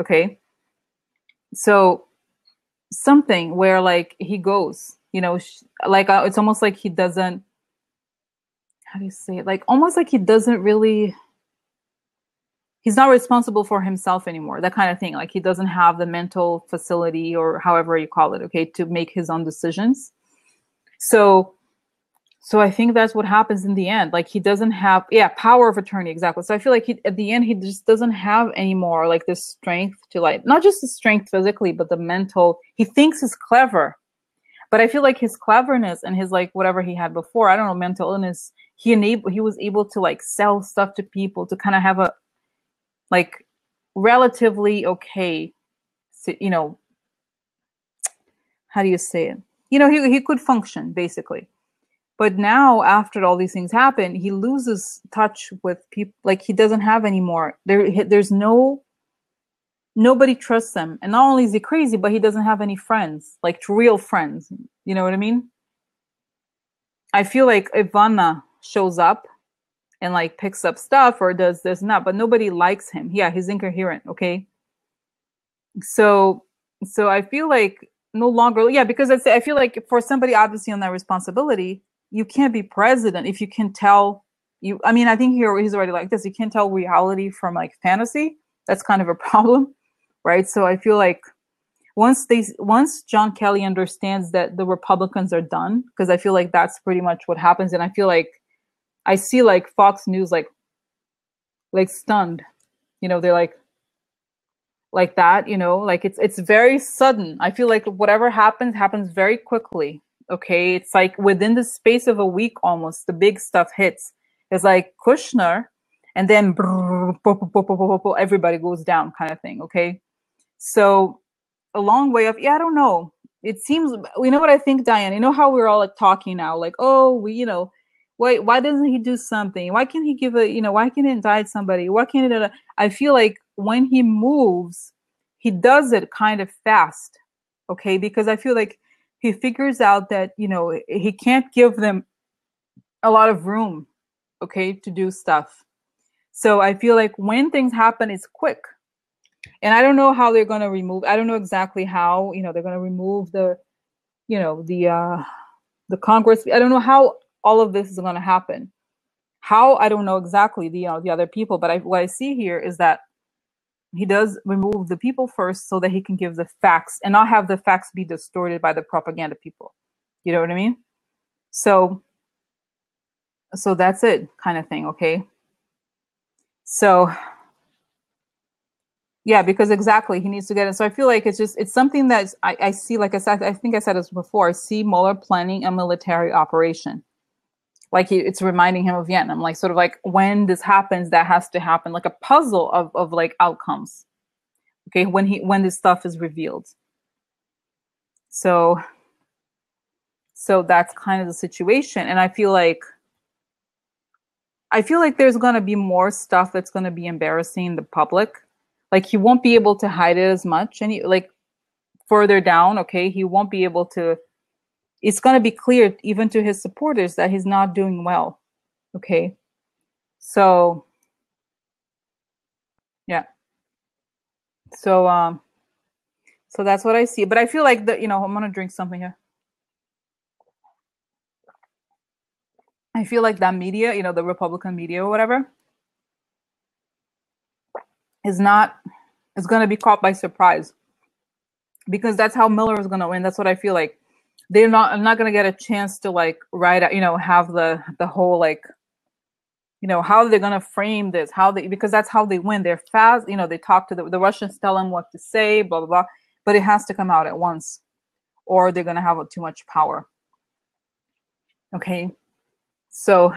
Speaker 1: Okay. So something where like he goes, you know, like it's almost like he doesn't, how do you say it? Like almost like he doesn't really, he's not responsible for himself anymore, that kind of thing. Like he doesn't have the mental facility or however you call it, okay, to make his own decisions. So I think that's what happens in the end. Like he doesn't have, yeah, power of attorney, exactly. So I feel like at the end he just doesn't have anymore like this strength to like, not just the strength physically, but the mental. He thinks he's clever, but I feel like his cleverness and his like whatever he had before, I don't know, mental illness, he was able to like sell stuff to people to kind of have a like relatively okay, you know, how do you say it? You know, he could function basically. But now, after all these things happen, he loses touch with people. Like he doesn't have anymore. There's nobody trusts him. And not only is he crazy, but he doesn't have any friends, like real friends. You know what I mean? I feel like Ivana shows up and like picks up stuff or does this and that, but nobody likes him. Yeah, he's incoherent. Okay, so I feel like no longer, yeah, because I feel like for somebody obviously on that responsibility, you can't be president if you can tell you. I mean, I think he's already like this. You can't tell reality from like fantasy. That's kind of a problem, right? So I feel like once John Kelly understands that the Republicans are done, because I feel like that's pretty much what happens, and I feel like I see like Fox News like stunned, you know, they're like that, you know, like it's very sudden. I feel like whatever happens very quickly. Okay, it's like within the space of a week almost the big stuff hits. It's like Kushner, and then everybody goes down kind of thing. Okay, so a long way of, yeah, I don't know. It seems, you know what I think, Diane, you know how we're all like talking now, like, oh, we, you know, why doesn't he do something? Why can't he give a, you know, why can't he indict somebody? Why can't it? I feel like when he moves, he does it kind of fast. Okay, because I feel like he figures out that, you know, he can't give them a lot of room, okay, to do stuff. So I feel like when things happen, it's quick. And I don't know how they're going to remove, I don't know exactly how, you know, they're going to remove the, you know, the Congress. I don't know how all of this is going to happen. How, I don't know exactly the, you know, the other people, but what I see here is that he does remove the people first so that he can give the facts and not have the facts be distorted by the propaganda people. You know what I mean? So that's it, kind of thing. Okay. So yeah, because exactly, he needs to get it. So I feel like it's something that I see, like I said, I think I said this before, I see Mueller planning a military operation. Like it's reminding him of Vietnam, like sort of like when this happens, that has to happen, like a puzzle of like outcomes. Okay, when this stuff is revealed. So that's kind of the situation. And I feel like there's going to be more stuff that's going to be embarrassing in the public. Like he won't be able to hide it as much. And like further down, okay, he won't be able to, it's going to be clear even to his supporters that he's not doing well. Okay. So yeah. So that's what I see. But I feel like you know, I'm going to drink something here. I feel like that media, you know, the Republican media or whatever, is going to be caught by surprise, because that's how Mueller is going to win. That's what I feel like. I'm not going to get a chance to like write out, you know, have the whole like, you know, how they're going to frame this, because that's how they win. They're fast, you know, they talk to the Russians, tell them what to say, blah, blah, blah, but it has to come out at once or they're going to have too much power. Okay. So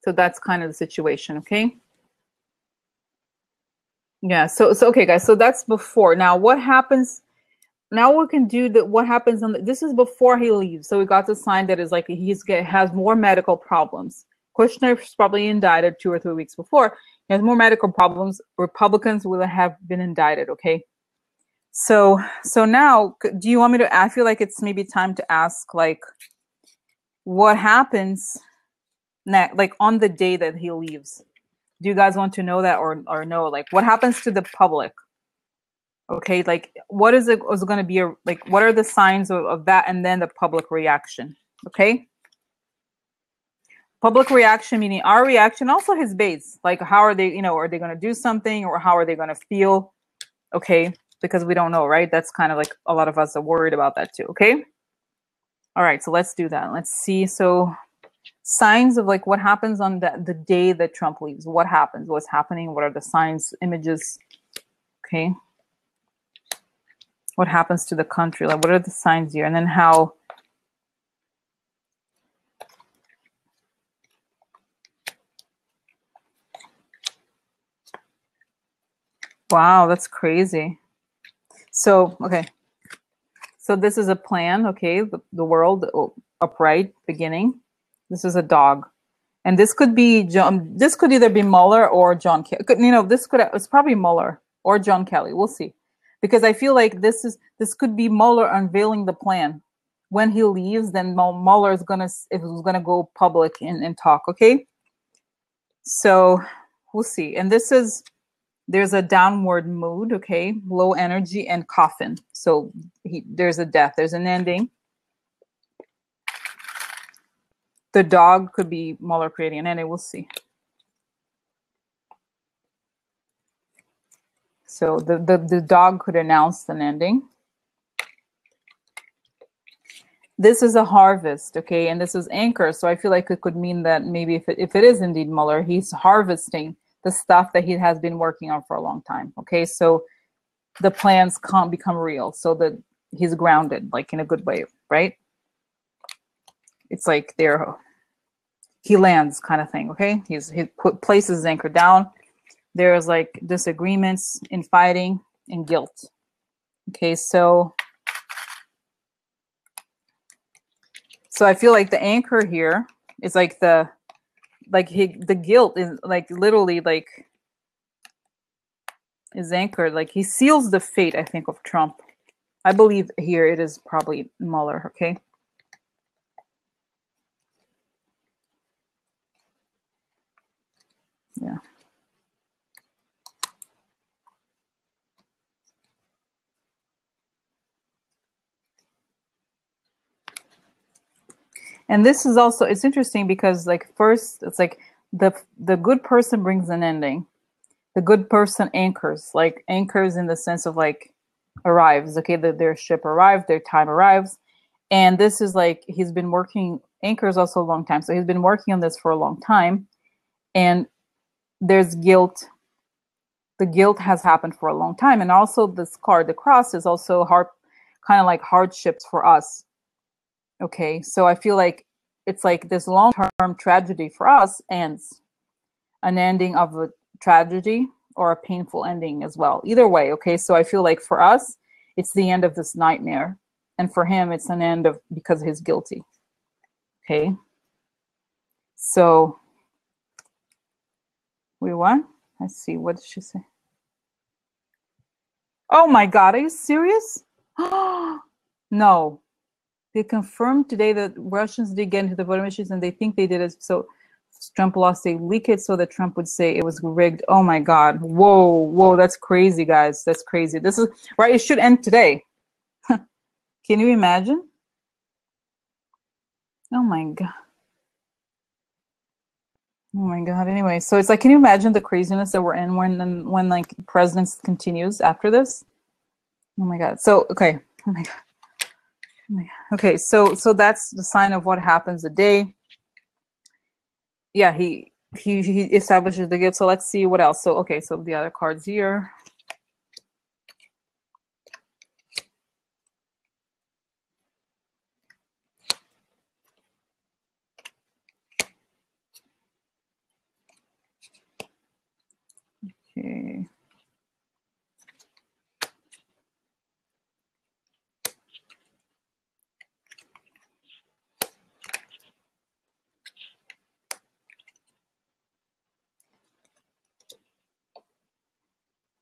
Speaker 1: that's kind of the situation. Okay. Yeah. So okay, guys. So that's before. Now, what happens? Now we can do what happens this is before he leaves. So we got the sign that is like has more medical problems. Kushner's probably indicted 2 or 3 weeks before. He has more medical problems. Republicans will have been indicted. Okay. So now, do you want me to? I feel like it's maybe time to ask, like, what happens next, like on the day that he leaves. Do you guys want to know that or no? Like, what happens to the public? Okay, like what is it going to be like? What are the signs of that, and then the public reaction? Okay, public reaction meaning our reaction, also his base. Like how are they? You know, are they going to do something, or how are they going to feel? Okay, because we don't know, right? That's kind of like a lot of us are worried about that too. Okay, all right, so let's do that. Let's see. So signs of like what happens on the day that Trump leaves. What happens? What's happening? What are the signs, images? Okay. What happens to the country? Like what are the signs here? And then how wow, that's crazy. So, okay. So this is a plan, okay? The world upright beginning. This is a dog. And this could be John, this could either be Mueller or John Kelly. You know, it's probably Mueller or John Kelly. We'll see. Because I feel like this could be Mueller unveiling the plan. When he leaves, then Mueller is gonna go public and talk, okay? So we'll see. And there's a downward mood, okay? Low energy and coffin. So there's a death, there's an ending. The dog could be Mueller creating an ending, we'll see. So the dog could announce an ending. This is a harvest, okay? And this is anchor. So I feel like it could mean that maybe if it is indeed Mueller, he's harvesting the stuff that he has been working on for a long time, okay? So the plans can't become real. So that he's grounded, like in a good way, right? It's like he lands kind of thing, okay? He places his anchor down. There's like disagreements, infighting, and guilt. Okay, so I feel like the anchor here is like the guilt is like literally like is anchored. Like he seals the fate, I think, of Trump. I believe here it is probably Mueller, okay? Yeah. And this is also, it's interesting because like first it's like the good person brings an ending. The good person anchors in the sense of like arrives, okay? Their ship arrived, their time arrives. And this is like he's been working, anchors also a long time. So he's been working on this for a long time. And there's guilt. The guilt has happened for a long time. And also this card, the cross, is also hard, kind of like hardships for us. Okay, so I feel like it's like this long-term tragedy for us ends. An ending of a tragedy or a painful ending as well. Either way, okay? So I feel like for us, it's the end of this nightmare. And for him, it's an end of because he's guilty. Okay? So we won. Let's see, what did she say? Oh my God, are you serious? No. They confirmed today that Russians did get into the voting machines and they think they did it. So Trump lost, they leak it so that Trump would say it was rigged. Oh my God. Whoa, that's crazy, guys. That's crazy. This is right. It should end today. Can you imagine? Oh my God. Oh my God. Anyway, so it's like, can you imagine the craziness that we're in when like presidents continues after this? Oh my God. So, okay. Oh my God. Oh my God. Okay. So that's the sign of what happens a day. Yeah, he establishes the guilt. So let's see what else. So okay, so the other cards here. Okay.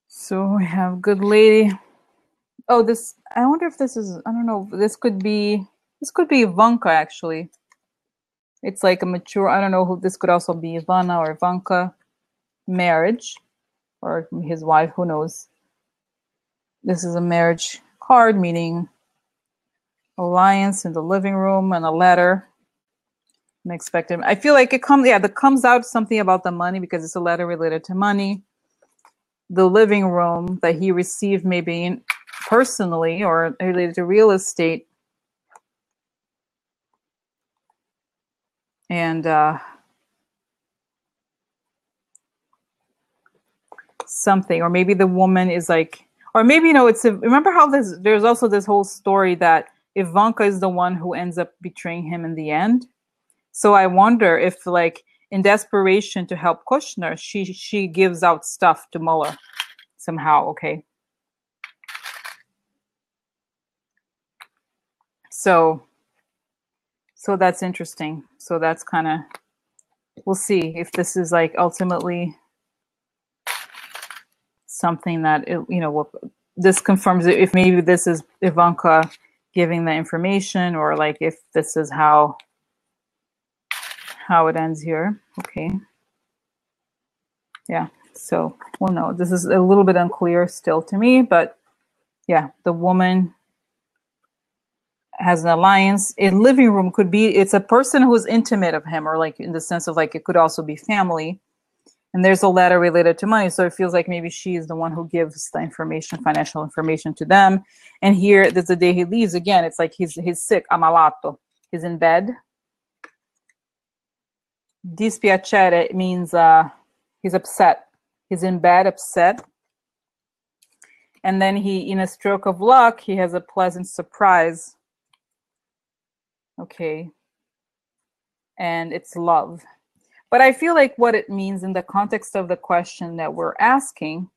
Speaker 1: So we have good lady. Oh, this, I wonder if this is, I don't know, this could be Ivanka actually. It's like a mature, I don't know who, this could also be Ivana or Ivanka, marriage, or his wife, who knows. This is a marriage card, meaning alliance in the living room and a letter. Unexpected. I feel like it comes, yeah, that comes out something about the money because it's a letter related to money. The living room that he received maybe personally or related to real estate. And something, or maybe the woman is like, or maybe, you know, remember how there's also this whole story that Ivanka is the one who ends up betraying him in the end. So I wonder if, like, in desperation to help Kushner, she gives out stuff to Mueller somehow. Okay. So that's interesting. So that's kind of, we'll see if this is like ultimately something that, this confirms it, if maybe this is Ivanka giving the information, or like if this is how it ends here. Okay. Yeah. So, well, no, this is a little bit unclear still to me, but yeah, the woman has an alliance. A living room could be, it's a person who's intimate of him, or like in the sense of like, it could also be family. And there's a letter related to money. So it feels like maybe she's the one who gives the information, financial information to them. And here, there's the day he leaves again. It's like he's sick, ammalato. He's in bed. Dispiacere means he's upset. He's in bed, upset. And then he, in a stroke of luck, he has a pleasant surprise. Okay. And it's love. But I feel like what it means in the context of the question that we're asking,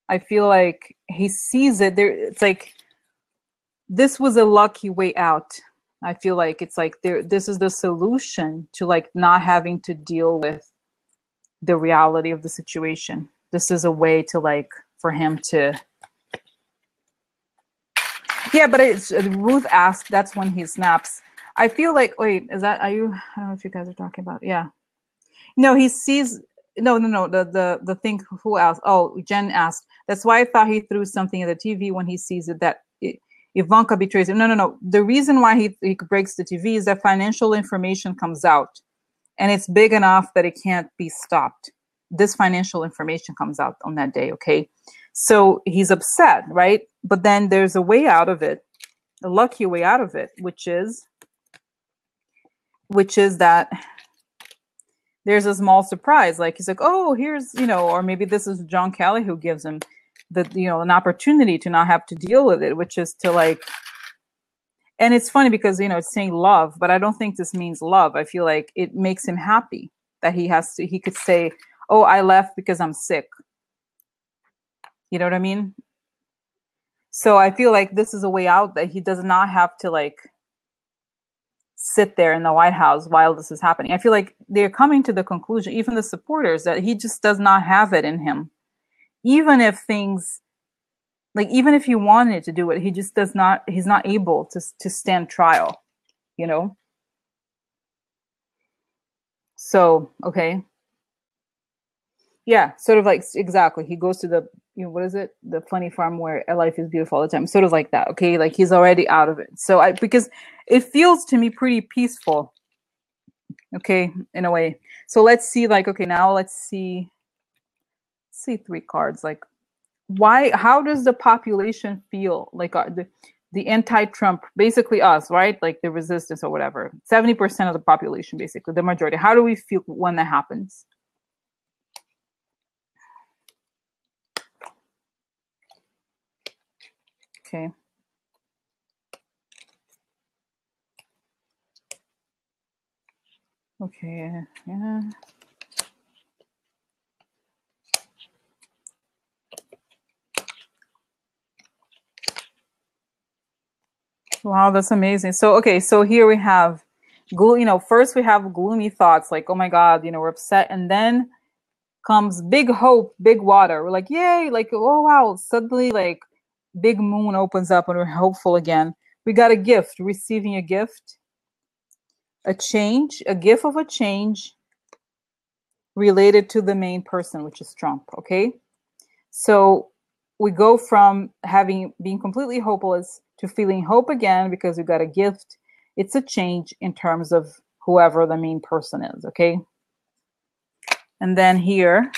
Speaker 1: I feel like he sees it there. It's like, this was a lucky way out. I feel like it's like this is the solution to like not having to deal with the reality of the situation. This is a way to like, for him to, yeah, but it's, Ruth asked, that's when he snaps. I feel like, wait, is that, are you, I don't know if you guys are talking about, yeah. No, he sees, no, the thing, who else? Oh, Jen asked, that's why I thought he threw something at the TV when he sees it, that Ivanka betrays him. No. The reason why he breaks the TV is that financial information comes out, and it's big enough that it can't be stopped. This financial information comes out on that day, okay? So he's upset, right? But then there's a way out of it, a lucky way out of it, which is that there's a small surprise. Like he's like, oh, here's, or maybe this is John Kelly who gives him an opportunity to not have to deal with it, which is to like, and it's funny because, it's saying love, but I don't think this means love. I feel like it makes him happy that he could say, oh, I left because I'm sick. You know what I mean? So I feel like this is a way out, that he does not have to like sit there in the White House while this is happening. I feel like they're coming to the conclusion, even the supporters, that he just does not have it in him. Even if things, like, even if he wanted to do it, he just does not, he's not able to stand trial, So, okay. Yeah, sort of like, exactly. He goes to the, what is it? The funny farm where life is beautiful all the time. Sort of like that. Okay. Like he's already out of it. So because it feels to me pretty peaceful. Okay. In a way. So let's see, like, okay, now let's see 3 cards. Like, how does the population feel? Like the anti-Trump, basically us, right? Like the resistance or whatever. 70% of the population, basically the majority. How do we feel when that happens? Okay. Okay. Yeah. Wow, that's amazing. So, okay, so here we have, first we have gloomy thoughts like, oh my God, we're upset. And then comes big hope, big water. We're like, yay, like, oh wow, suddenly like big moon opens up and we're hopeful again. We got a gift, receiving a gift, a change, a gift of a change related to the main person, which is Trump, okay? So we go from being completely hopeless to feeling hope again because we got a gift. It's a change in terms of whoever the main person is, okay? And then here,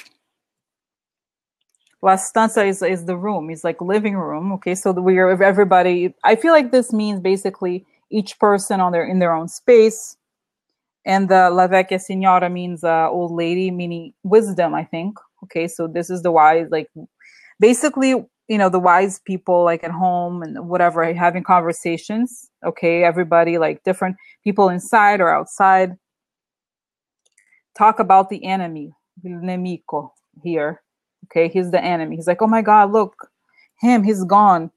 Speaker 1: La stanza is the room. It's like living room, okay? So we are everybody. I feel like this means basically each person in their own space. And the La vecchia signora means old lady, meaning wisdom, I think. Okay, so this is the wise, like basically, you know, the wise people like at home and whatever, having conversations. Okay, everybody, like different people inside or outside, talk about the enemy, il nemico here. Okay, he's the enemy. He's like, oh my God, look, he's gone.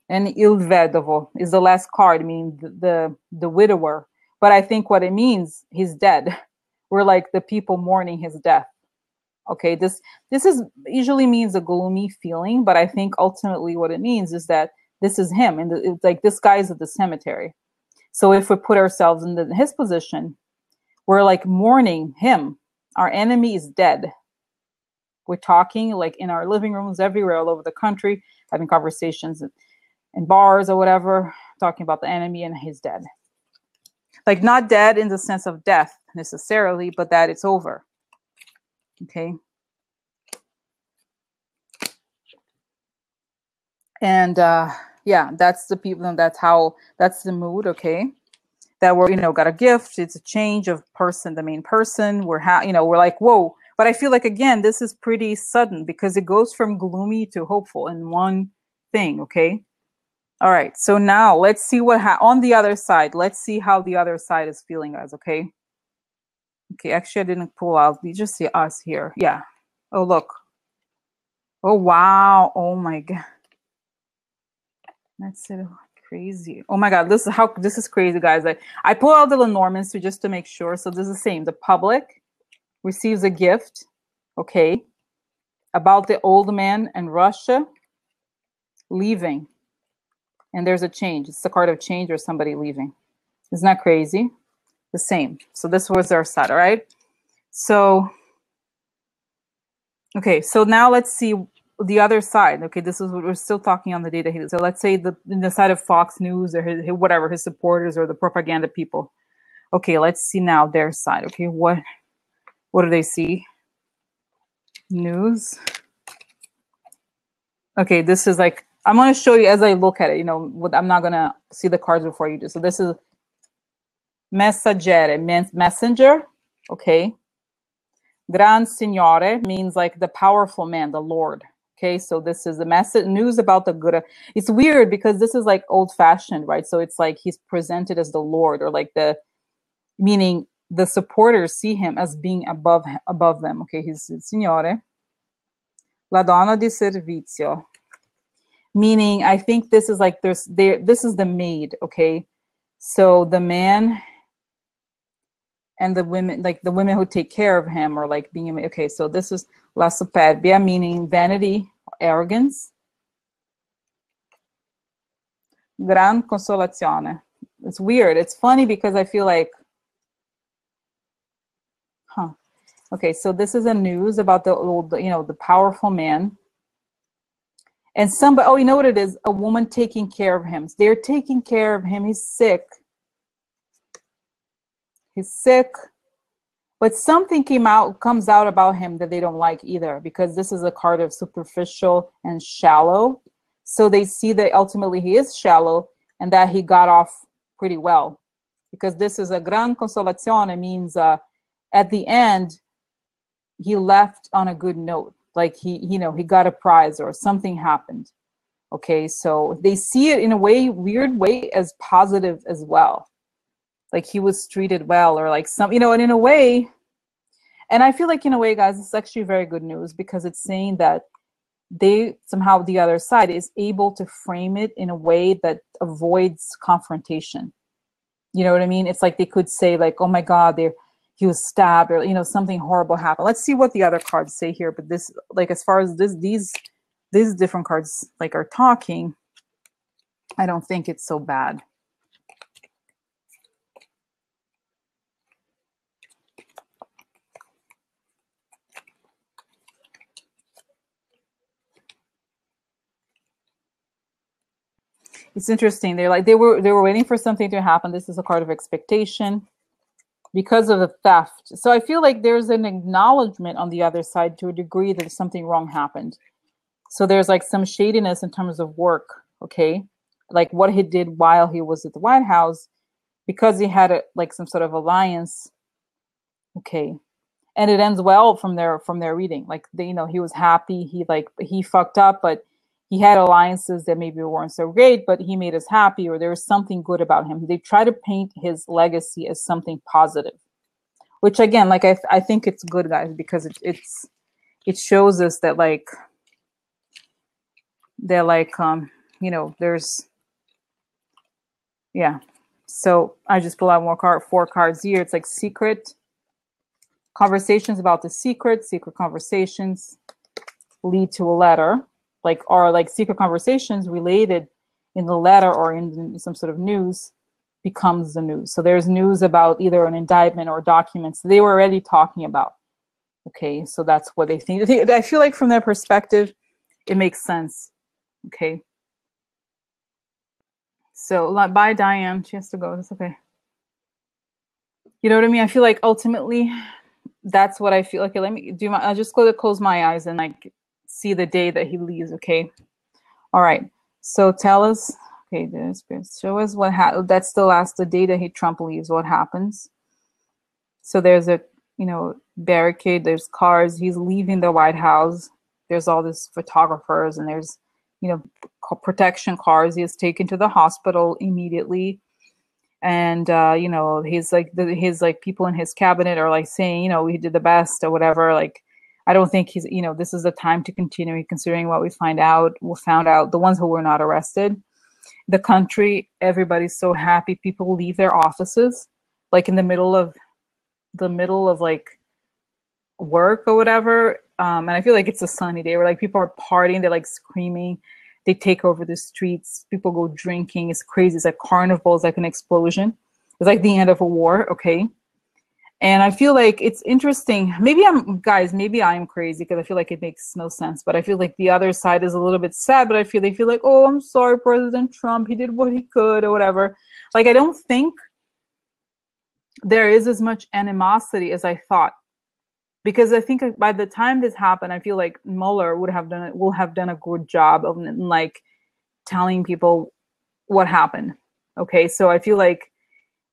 Speaker 1: And il vedovo is the last card, meaning the widower. But I think what it means, he's dead. We're like the people mourning his death. Okay, this is usually means a gloomy feeling, but I think ultimately what it means is that this is him, and it's like this guy's at the cemetery. So if we put ourselves in his position, we're like mourning him. Our enemy is dead. We're talking like in our living rooms everywhere all over the country, having conversations in bars or whatever, talking about the enemy and he's dead. Like not dead in the sense of death necessarily, but that it's over. Okay. And yeah, that's the people, and that's the mood. Okay. That we're, you know, got a gift. It's a change of person, the main person. We're like, whoa. But I feel like, again, this is pretty sudden because it goes from gloomy to hopeful in one thing. Okay. All right. So now let's see on the other side. Let's see how the other side is feeling, guys. Okay. Okay. Actually, I didn't pull out. You just see us here. Yeah. Oh, look. Oh, wow. Oh my God. That's it. Crazy. Oh my God. This is crazy, guys. I pull out the Lenormands just to make sure. So this is the same. The public receives a gift. Okay. About the old man and Russia leaving. And there's a change. It's the card of change or somebody leaving. Isn't that crazy? The same. So this was our side, all right? So, okay, so now let's see the other side. Okay, this is what we're still talking on the data here. So let's say in the side of Fox News or his supporters or the propaganda people. Okay, let's see now their side. Okay, what do they see? News. Okay, this is like, I'm going to show you as I look at it, you know, I'm not going to see the cards before you do. So this is Messaggere, messenger. Okay. Gran Signore means like the powerful man, the Lord. Okay, so this is the message news about the good. It's weird because this is like old fashioned, right? So it's like he's presented as the Lord, or like meaning the supporters see him as being above them. Okay, he's Signore. La donna di servizio. Meaning, I think this is like this is the maid. Okay, so the man and the women, like the women who take care of him, or like being, okay, so this is la superbia, meaning vanity, arrogance. Gran consolazione. It's weird. It's funny because I feel like, okay, so this is a news about the old, you know, the powerful man. And somebody, oh, you know what it is? A woman taking care of him. They're taking care of him. He's sick. He's sick. But something comes out about him that they don't like either, because this is a card of superficial and shallow. So they see that ultimately he is shallow and that he got off pretty well, because this is a gran consolazione, means at the end he left on a good note, like he got a prize or something happened. Okay, so they see it in a weird way as positive as well, like he was treated well, or like some, and in a way. And I feel like in a way, guys, it's actually very good news, because it's saying that they somehow, the other side is able to frame it in a way that avoids confrontation. You know what I mean? It's like they could say like, oh my God, he was stabbed, or, something horrible happened. Let's see what the other cards say here. But this, like, as far as these different cards like are talking, I don't think it's so bad. it's interesting. They're like, they were waiting for something to happen. This is a card of expectation because of the theft. So I feel like there's an acknowledgement on the other side to a degree that something wrong happened. So there's like some shadiness in terms of work, okay? Like what he did while he was at the White House, because he had like some sort of alliance, okay? And it ends well from their reading. Like he was happy. He fucked up, but he had alliances that maybe weren't so great, but he made us happy, or there was something good about him. They try to paint his legacy as something positive, which again, like I think it's good, guys, because it shows us that there's, yeah. So I just pull out four cards here. It's like secret conversations about the secret conversations lead to a letter, or secret conversations related in the letter or in some sort of news becomes the news. So there's news about either an indictment or documents they were already talking about. Okay, so that's what they think. I feel like from their perspective, it makes sense. Okay. So bye, Diane. She has to go. That's okay. You know what I mean? I feel like ultimately, that's what I feel. Okay, let me do I'll just close my eyes and see the day that he leaves. Okay. All right. So tell us. Okay, show us what that's the day that Trump leaves. What happens? So there's a barricade. There's cars. He's leaving the White House. There's all these photographers, and there's protection cars. He is taken to the hospital immediately. And he's his people in his cabinet are saying, we did the best or whatever. I don't think he's, this is the time to continue considering what we found out, the ones who were not arrested. The country, everybody's so happy. People leave their offices in the middle of work or whatever. And I feel like it's a sunny day where people are partying, they're screaming. They take over the streets. People go drinking. It's crazy. It's like carnival. It's like an explosion. It's like the end of a war. Okay. And I feel like it's interesting. Maybe I'm crazy because I feel like it makes no sense. But I feel like the other side is a little bit sad. But they feel like, oh, I'm sorry, President Trump. He did what he could or whatever. I don't think there is as much animosity as I thought. Because I think by the time this happened, I feel like Mueller will have done a good job of telling people what happened. Okay, so I feel like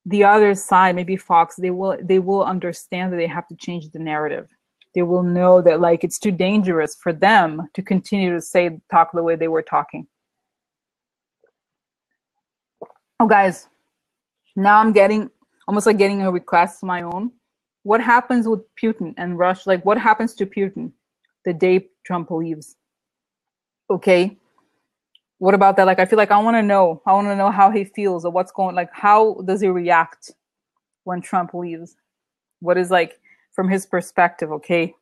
Speaker 1: the other side, maybe Fox, they will understand that they have to change the narrative. They will know that it's too dangerous for them to continue to talk the way they were talking. Oh, guys, now I'm getting almost getting a request of my own. What happens with Putin and Russia? What happens to Putin the day Trump leaves? Okay. What about that? I feel like I want to know. I want to know how he feels or what's going, how does he react when Trump leaves? What is from his perspective? Okay.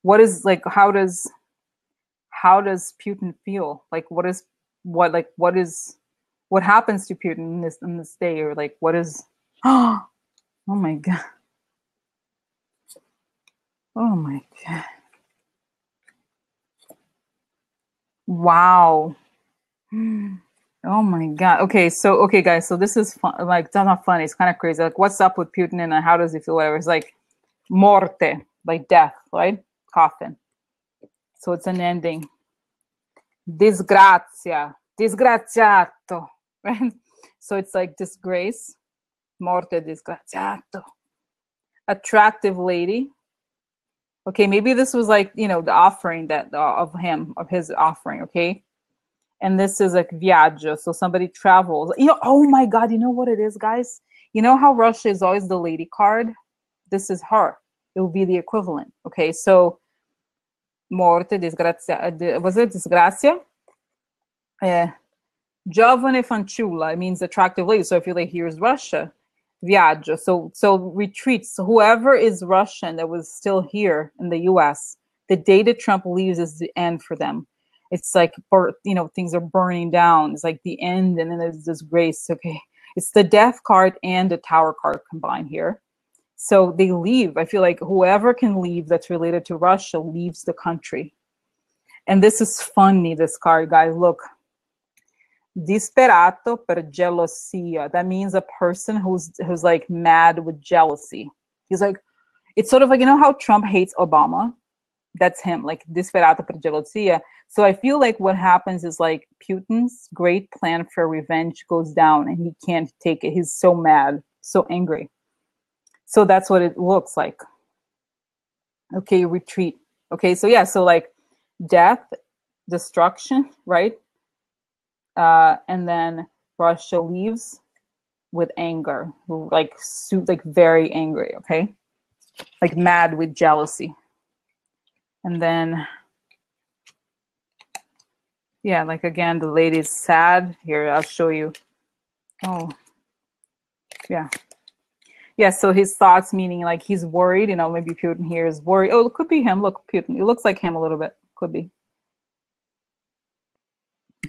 Speaker 1: What is how does Putin feel? What happens to Putin in this day? Or what is, oh my God. Oh my God. Wow. Oh my God. Okay, guys. So this is fun. It's not funny. It's kind of crazy. What's up with Putin and how does he feel? Whatever. It's morte, death, right? Coffin. So it's an ending. Disgrazia, disgraziato, right? So it's disgrace, morte, disgraziato. Attractive lady. Okay, maybe this was the offering of his offering, okay? And this is viaggio, so somebody travels. Oh my God, you know what it is, guys? You know how Russia is always the lady card? This is her. It will be the equivalent, okay? So, morte, disgrazia, was it disgrazia? Giovane fanciulla, it means attractive lady. So if you're here's Russia. Viaggio, so retreats. So whoever is Russian that was still here in the U.S., the day that Trump leaves is the end for them. It's things are burning down. It's the end, and then there's this grace. Okay, it's the death card and the tower card combined here. So they leave. I feel like whoever can leave that's related to Russia leaves the country. And this is funny. This card, guys, look. Disperato per gelosia. That means a person who's like mad with jealousy. He's like, it's sort of like, you know how Trump hates Obama? That's him, like disperato per gelosia. So I feel like what happens is like Putin's great plan for revenge goes down and he can't take it. He's so mad, so angry. So that's what it looks like. Okay, retreat. Okay, so yeah, so like death, destruction, right? And then Russia leaves with anger, like very angry, okay? Like mad with jealousy. And then, yeah, like again, the lady's sad. Here, I'll show you. Oh, yeah. Yeah, so his thoughts, meaning like he's worried, you know, maybe Putin here is worried. Oh, it could be him. Look, Putin. It looks like him a little bit. Could be.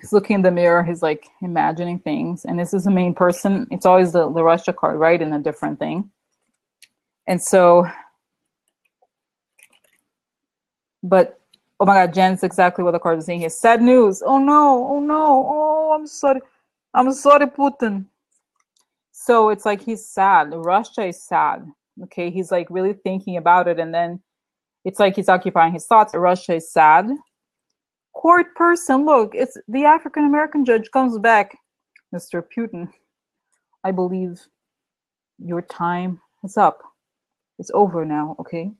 Speaker 1: He's looking in the mirror. He's like imagining things. And this is the main person. It's always the Russia card, right? In a different thing. And so, but, oh my God, Jen's exactly what the card is saying here. Sad news. Oh no, oh no, oh, I'm sorry. I'm sorry, Putin. So it's like he's sad. Russia is sad. Okay, he's like really thinking about it. And then it's like he's occupying his thoughts. Russia is sad. Court person, look, it's the African-American judge comes back. Mr. Putin, I believe your time is up. It's over now, okay?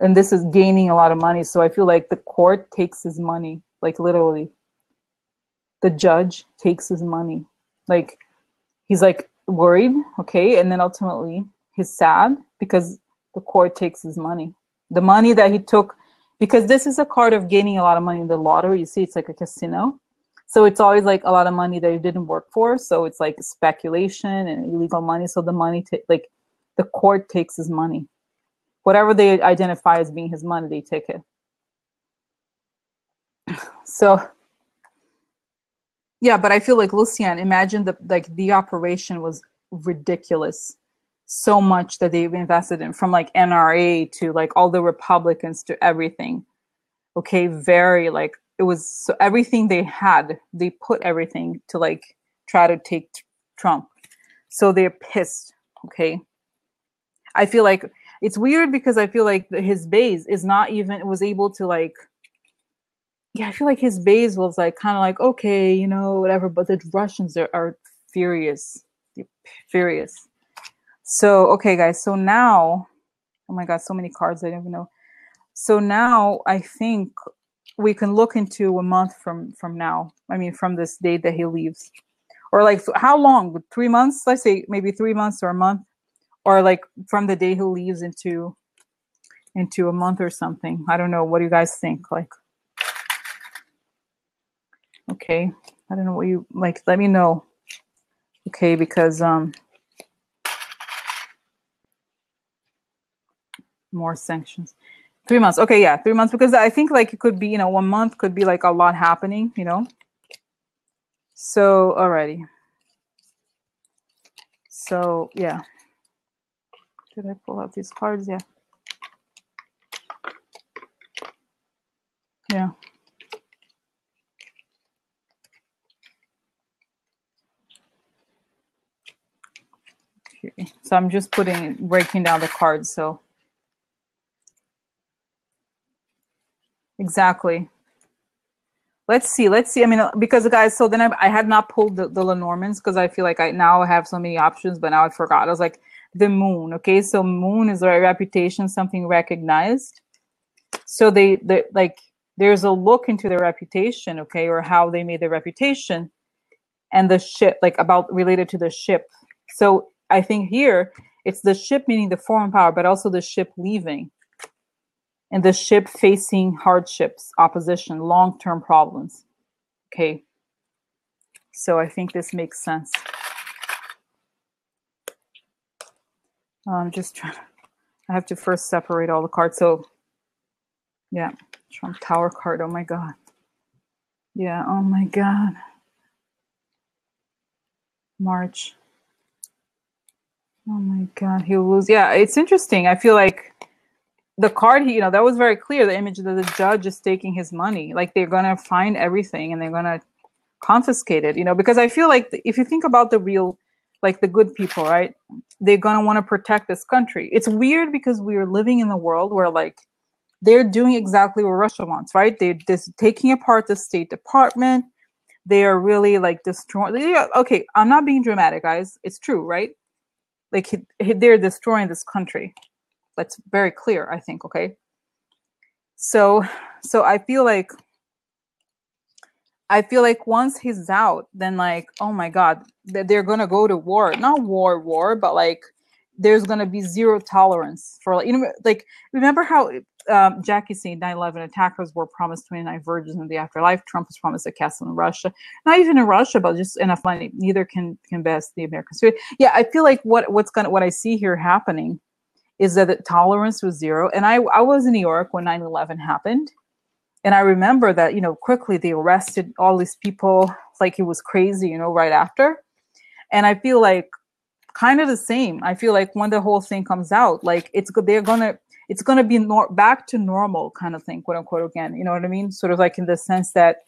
Speaker 1: And this is gaining a lot of money. So I feel like the court takes his money, like literally. The judge takes his money. Like, he's like worried, okay? And then ultimately he's sad because the court takes his money. The money that he took, because this is a card of gaining a lot of money in the lottery. You see, it's like a casino. So it's always like a lot of money that you didn't work for. So it's like speculation and illegal money. So the money, like the court takes his money. Whatever they identify as being his money, they take it. So, yeah, but I feel like Lucian, imagine the operation was ridiculous. So much that they've invested in, from like NRA to like all the Republicans to everything. Okay, very like it was, so everything they had, they put everything to like try to take Trump. So they're pissed. Okay, I feel like it's weird because I feel like his base is not even was able to like. Yeah, I feel like his base was like kind of like, okay, you know, whatever. But the Russians are furious. They're furious. So, okay, guys. So now, oh my God, so many cards. I don't even know. So now I think we can look into a month from now. I mean, from this date that he leaves. Or like, how long? 3 months? Let's say maybe 3 months or a month. Or like from the day he leaves into a month or something. I don't know. What do you guys think? Like, okay. I don't know what you like. Let me know. Okay, because more sanctions. 3 months. Okay, yeah, 3 months, because I think like it could be, you know, 1 month could be like a lot happening, you know. So alrighty. So yeah. Did I pull out these cards? Yeah. Yeah. Okay. So I'm just breaking down the cards. So exactly. Let's see. I mean, because guys, so then I had not pulled the Lenormands because I feel like I now have so many options, but now I forgot. I was like, the moon. Okay, so moon is a reputation, something recognized. So they like there's a look into their reputation, okay, or how they made their reputation, and the ship, like about related to the ship. So I think here it's the ship, meaning the foreign power, but also the ship leaving. And the ship facing hardships, opposition, long-term problems. Okay. So I think this makes sense. I'm just trying. I have to first separate all the cards. So, yeah. Trump Tower card. Oh my God. Yeah. Oh my God. March. Oh my God. He'll lose. Yeah. It's interesting. I feel like the card, you know, that was very clear. The image that the judge is taking his money. Like they're going to find everything and they're going to confiscated, you know, because I feel like if you think about the real, like the good people, right, they're going to want to protect this country. It's weird because we are living in a world where like they're doing exactly what Russia wants, right? They're just taking apart the State Department. They are really like destroying. Yeah, okay, I'm not being dramatic, guys. It's true, right? Like they're destroying this country. That's very clear, I think. Okay, so I feel like once he's out, then like, oh my God, they're gonna go to war. Not war, but like there's gonna be zero tolerance for like, you know, like remember how Jackie saying 9/11 attackers were promised 29 virgins in the afterlife. Trump was promised a castle in Russia, not even in Russia, but just enough money. Neither can best the American spirit. Yeah, I feel like what I see here happening is that the tolerance was zero. And I was in New York when 9/11 happened. And I remember that, you know, quickly they arrested all these people like it was crazy, you know, right after. And I feel like kind of the same. I feel like when the whole thing comes out, like it's gonna be back to normal kind of thing, quote unquote, again. You know what I mean? Sort of like in the sense that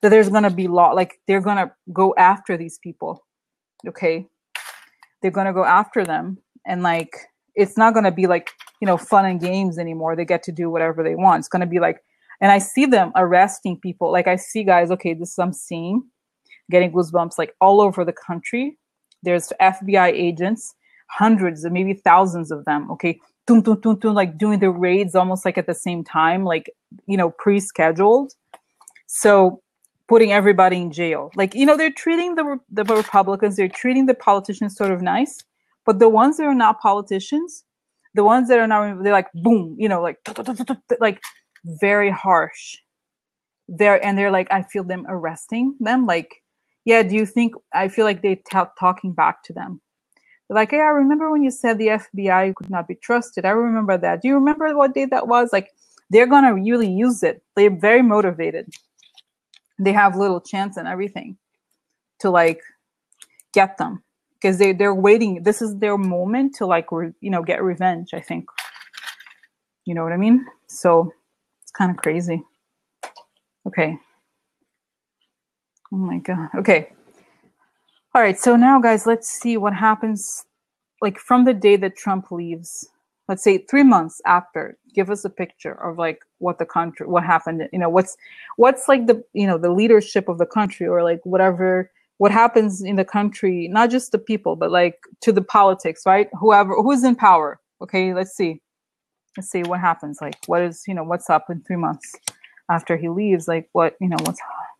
Speaker 1: there's gonna be law, like they're gonna go after these people. Okay, they're gonna go after them, and like it's not gonna be like, you know, fun and games anymore. They get to do whatever they want. It's gonna be like. And I see them arresting people. Like I see guys, okay, this is I'm seeing, getting goosebumps like all over the country. There's FBI agents, hundreds, maybe thousands of them, okay, like doing the raids almost like at the same time, like, you know, pre-scheduled. So putting everybody in jail. Like, you know, they're treating the Republicans, they're treating the politicians sort of nice, but the ones that are not politicians, the ones that are not, they're like, boom, you know, like very harsh they're like, I feel them arresting them, like, yeah, do you think, I feel like they talking back to them. They're like, hey, I remember when you said the FBI could not be trusted. I remember that. Do you remember what day that was? Like, they're gonna really use it. They're very motivated. They have little chance and everything to like get them because they're waiting. This is their moment to like you know, get revenge, I think. You know what I mean? So kind of crazy. Okay. Oh my God. Okay. All right. So now, guys, let's see what happens. Like from the day that Trump leaves, let's say 3 months after. Give us a picture of like what the country, what happened. You know, what's like the, you know, the leadership of the country, or like whatever, what happens in the country, not just the people, but like to the politics, right? Who's in power. Okay. Let's see what happens. Like what is, you know, what's up in 3 months after he leaves, like what, you know,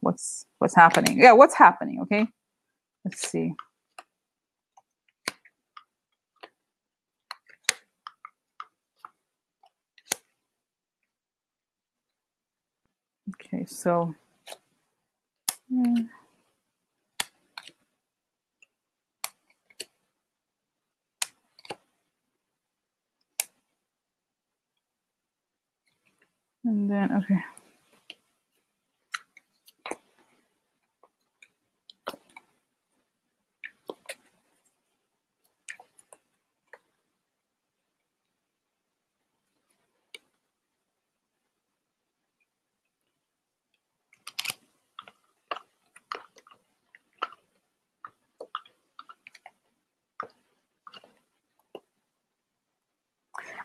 Speaker 1: what's happening. Yeah, what's happening. Okay, let's see. Okay, so and then okay.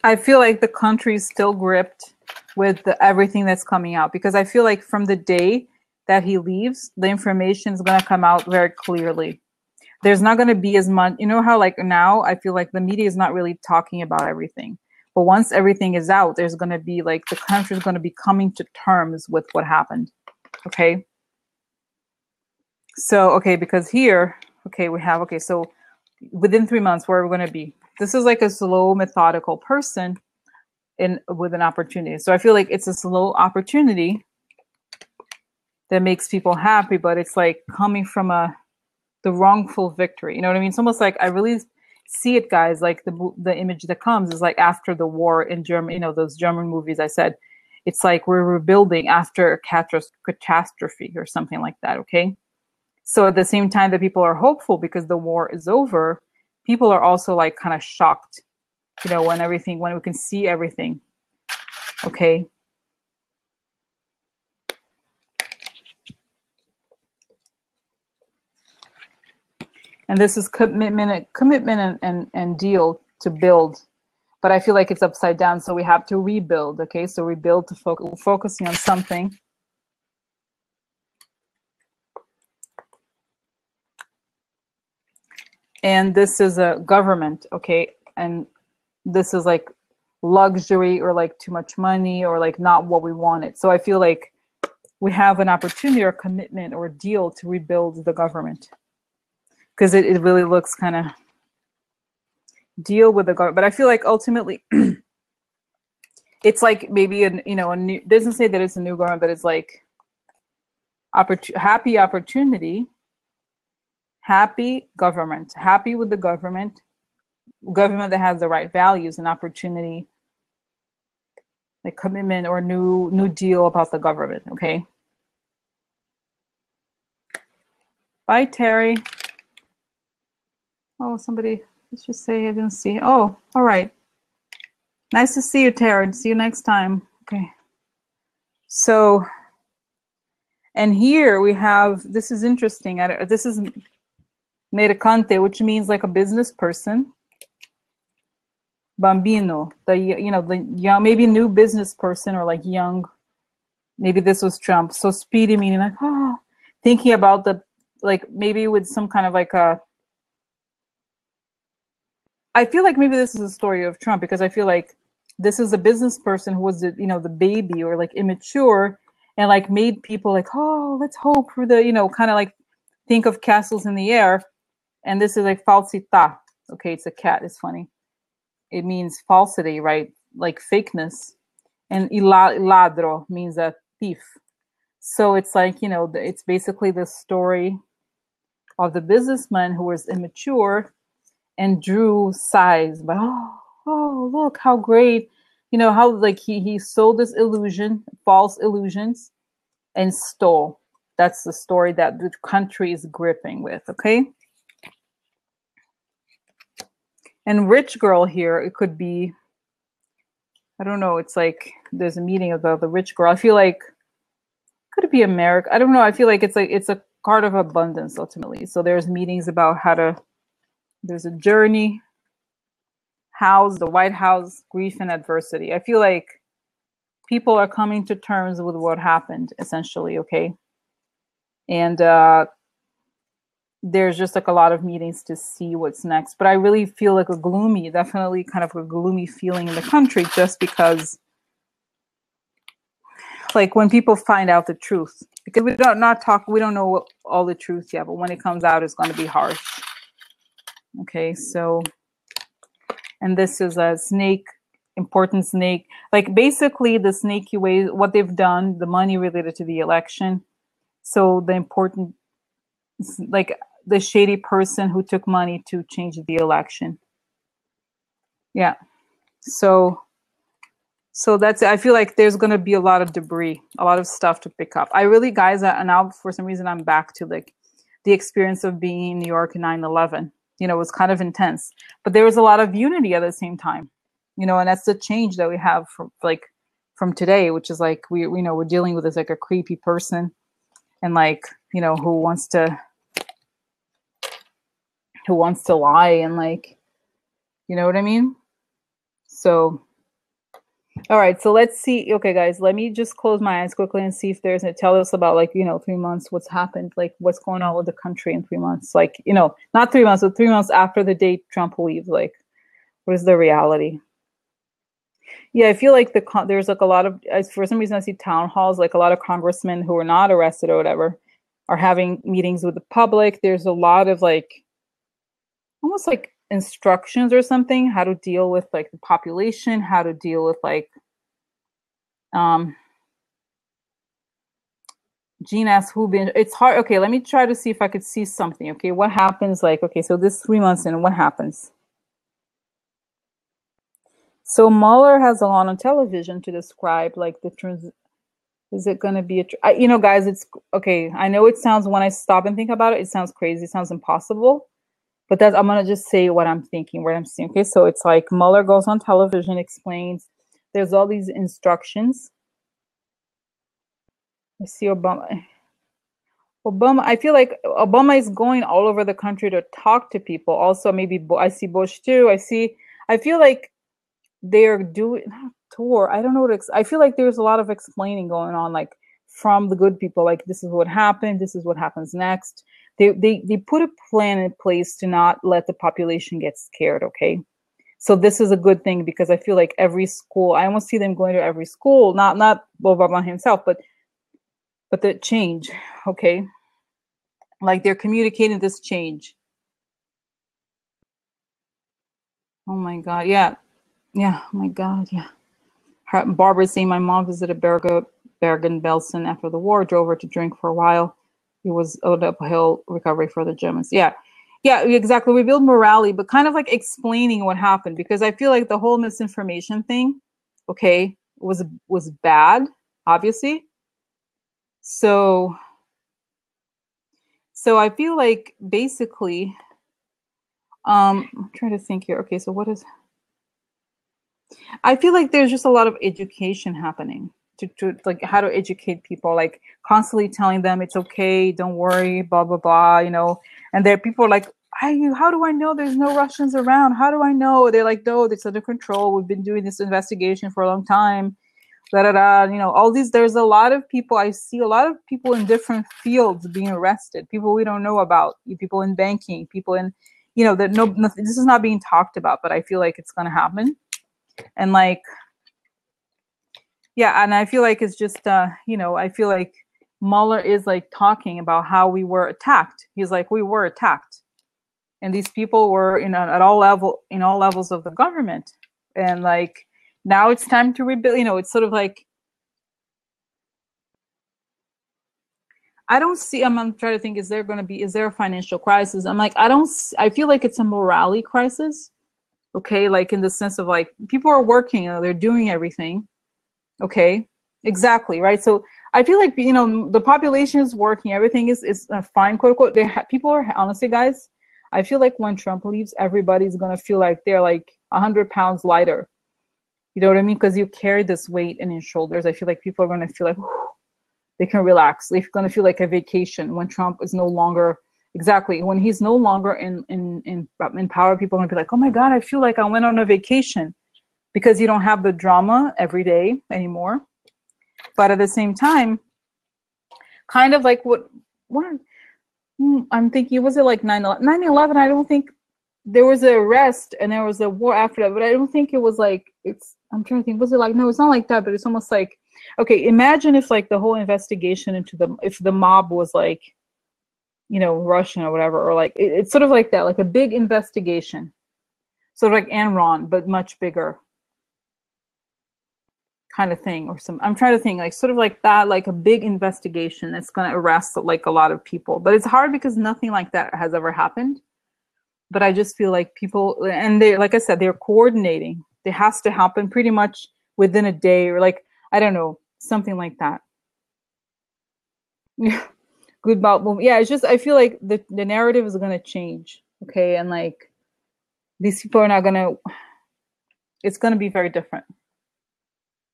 Speaker 1: I feel like the country is still gripped with everything that's coming out, because I feel like from the day that he leaves, the information is going to come out very clearly. There's not going to be as much, you know how like now I feel like the media is not really talking about everything. But once everything is out, there's going to be like the country is going to be coming to terms with what happened. Okay. So, okay, because here, okay, we have, okay, so within 3 months, where are we going to be? This is like a slow, methodical person with an opportunity. So I feel like it's a slow opportunity that makes people happy, but it's like coming from the wrongful victory. You know what I mean? It's almost like I really see it, guys. Like the image that comes is like after the war in Germany. You know, those German movies I said. It's like we're rebuilding after a catastrophe or something like that. Okay. So at the same time that people are hopeful because the war is over, people are also like kind of shocked, you know, when we can see everything. Okay. And this is commitment and deal to build. But I feel like it's upside down, so we have to rebuild. Okay, so rebuild to focusing on something. And this is a government, okay, and this is like luxury or like too much money or like not what we wanted. So I feel like we have an opportunity or commitment or deal to rebuild the government, because it really looks kind of deal with the government. But I feel like ultimately it's like maybe a new, doesn't say that it's a new government, but it's like happy opportunity, happy government, happy with the government that has the right values and opportunity, like commitment or new deal about the government. Okay. Bye, Terry. Oh, somebody, let's just say I didn't see. Oh, all right. Nice to see you, Terry. See you next time. Okay. So, and here we have, this is interesting. This is mercante, which means like a business person. Bambino, the young, maybe new business person or like young. Maybe this was Trump. So speedy meaning like, oh, thinking about the, like maybe with some kind of like a, I feel like maybe this is a story of Trump, because I feel like this is a business person who was, the baby or like immature and like made people like, oh, let's hope for the, kind of like think of castles in the air. And this is like falsità. Okay, it's a cat. It's funny. It means falsity, right? Like fakeness. And ladro means a thief. So it's like, it's basically the story of the businessman who was immature and drew size. But oh, look how great, how like he sold this illusion, false illusions, and stole. That's the story that the country is gripping with. Okay. And rich girl here, it could be, I don't know, it's like there's a meeting about the rich girl. I feel like, could it be America? I don't know. I feel like it's a card of abundance ultimately. So there's meetings about there's a journey, house, the White House, grief and adversity. I feel like people are coming to terms with what happened essentially, okay? And there's just like a lot of meetings to see what's next. But I really feel like definitely kind of a gloomy feeling in the country, just because like when people find out the truth, because we don't know all the truth yet, but when it comes out, it's going to be harsh. Okay, so, and this is a snake, important snake, like basically the snaky way, what they've done, the money related to the election. So the important, like the shady person who took money to change the election. Yeah. So that's, I feel like there's going to be a lot of debris, a lot of stuff to pick up. I really, guys, and now for some reason, I'm back to like the experience of being in New York in 9/11. It was kind of intense, but there was a lot of unity at the same time, and that's the change that we have from today, which is like, we're dealing with this, like a creepy person and like, who wants to lie and like, you know what I mean? So, all right, so let's see. Okay, guys, let me just close my eyes quickly and see if there's tell us about like, 3 months, what's happened, like what's going on with the country in 3 months, like, not 3 months, but 3 months after the date Trump will leave, like what is the reality? Yeah, I feel like there's like a lot of, for some reason I see town halls, like a lot of congressmen who are not arrested or whatever are having meetings with the public. There's a lot of like, almost like instructions or something, how to deal with like the population, how to deal with like, Jean asks who been, it's hard. Okay, let me try to see if I could see something. Okay, what happens like, okay, so this 3 months in, what happens? So Mueller has a lot on television to describe like the is it going to be guys, it's okay. I know it sounds, when I stop and think about it, it sounds crazy. It sounds impossible. But I'm going to just say what I'm thinking, what I'm seeing. Okay, so it's like Mueller goes on television, explains, there's all these instructions. I see Obama. Obama, I feel like Obama is going all over the country to talk to people. Also, maybe I see Bush too. I feel like they're doing not tour. I don't know I feel like there's a lot of explaining going on, like from the good people, like this is what happened, this is what happens next. They put a plan in place to not let the population get scared, okay? So this is a good thing because I feel like every school, I almost see them going to every school, not Obama himself, but the change, okay? Like they're communicating this change. Oh my God, yeah. Yeah, oh my God, yeah. Barbara saying my mom visited Bergen-Belsen after the war, drove her to drink for a while. It was an uphill recovery for the Germans. Yeah, yeah, exactly. We build morality, but kind of like explaining what happened, because I feel like the whole misinformation thing, okay, was bad, obviously. So I feel like basically, I'm trying to think here. Okay, so what is? I feel like there's just a lot of education happening to like how to educate people, like constantly telling them it's okay, don't worry, blah blah blah, you know. And there are people like, how do I know there's no Russians around? How do I know? They're like, no, it's under control. We've been doing this investigation for a long time. Da da da. You know, all these. There's a lot of people. I see a lot of people in different fields being arrested. People we don't know about. People in banking. People in, you know, that nothing, this is not being talked about, but I feel like it's going to happen. And like, yeah, and I feel like it's just, you know, I feel like Mueller is like talking about how we were attacked. He's like, we were attacked, and these people were, you know, at all levels of the government, and like now it's time to rebuild. You know, it's sort of like I don't see. I'm trying to think. Is there a financial crisis? I'm like, I feel like it's a morality crisis. Okay, like in the sense of like people are working, you know, they're doing everything. Okay, exactly, right. So I feel like, you know, the population is working, everything is fine, quote unquote. People are honestly, guys. I feel like when Trump leaves, everybody's gonna feel like they're like 100 pounds lighter. You know what I mean? Because you carry this weight in your shoulders. I feel like people are gonna feel like whew, they can relax. They're gonna feel like a vacation when Trump is no longer. Exactly, when he's no longer in power, people are gonna be like, oh my God, I feel like I went on a vacation, because you don't have the drama every day anymore. But at the same time, kind of like what I'm thinking, was it like 9/11? I don't think there was an arrest and there was a war after that, but I don't think it was like, I'm trying to think, was it like, no, it's not like that, but it's almost like, okay, imagine if like the whole investigation if the mob was like, you know, Russian or whatever, or like, it's sort of like that, like a big investigation, sort of like Enron, but much bigger kind of thing, or I'm trying to think like sort of like that, like a big investigation that's going to arrest like a lot of people. But it's hard because nothing like that has ever happened. But I just feel like people, and they, like I said, they're coordinating. It has to happen pretty much within a day, or like, I don't know, something like that. Yeah, good about boom. Yeah, it's just I feel like the narrative is going to change. Okay, and like these people are not going to. It's going to be very different.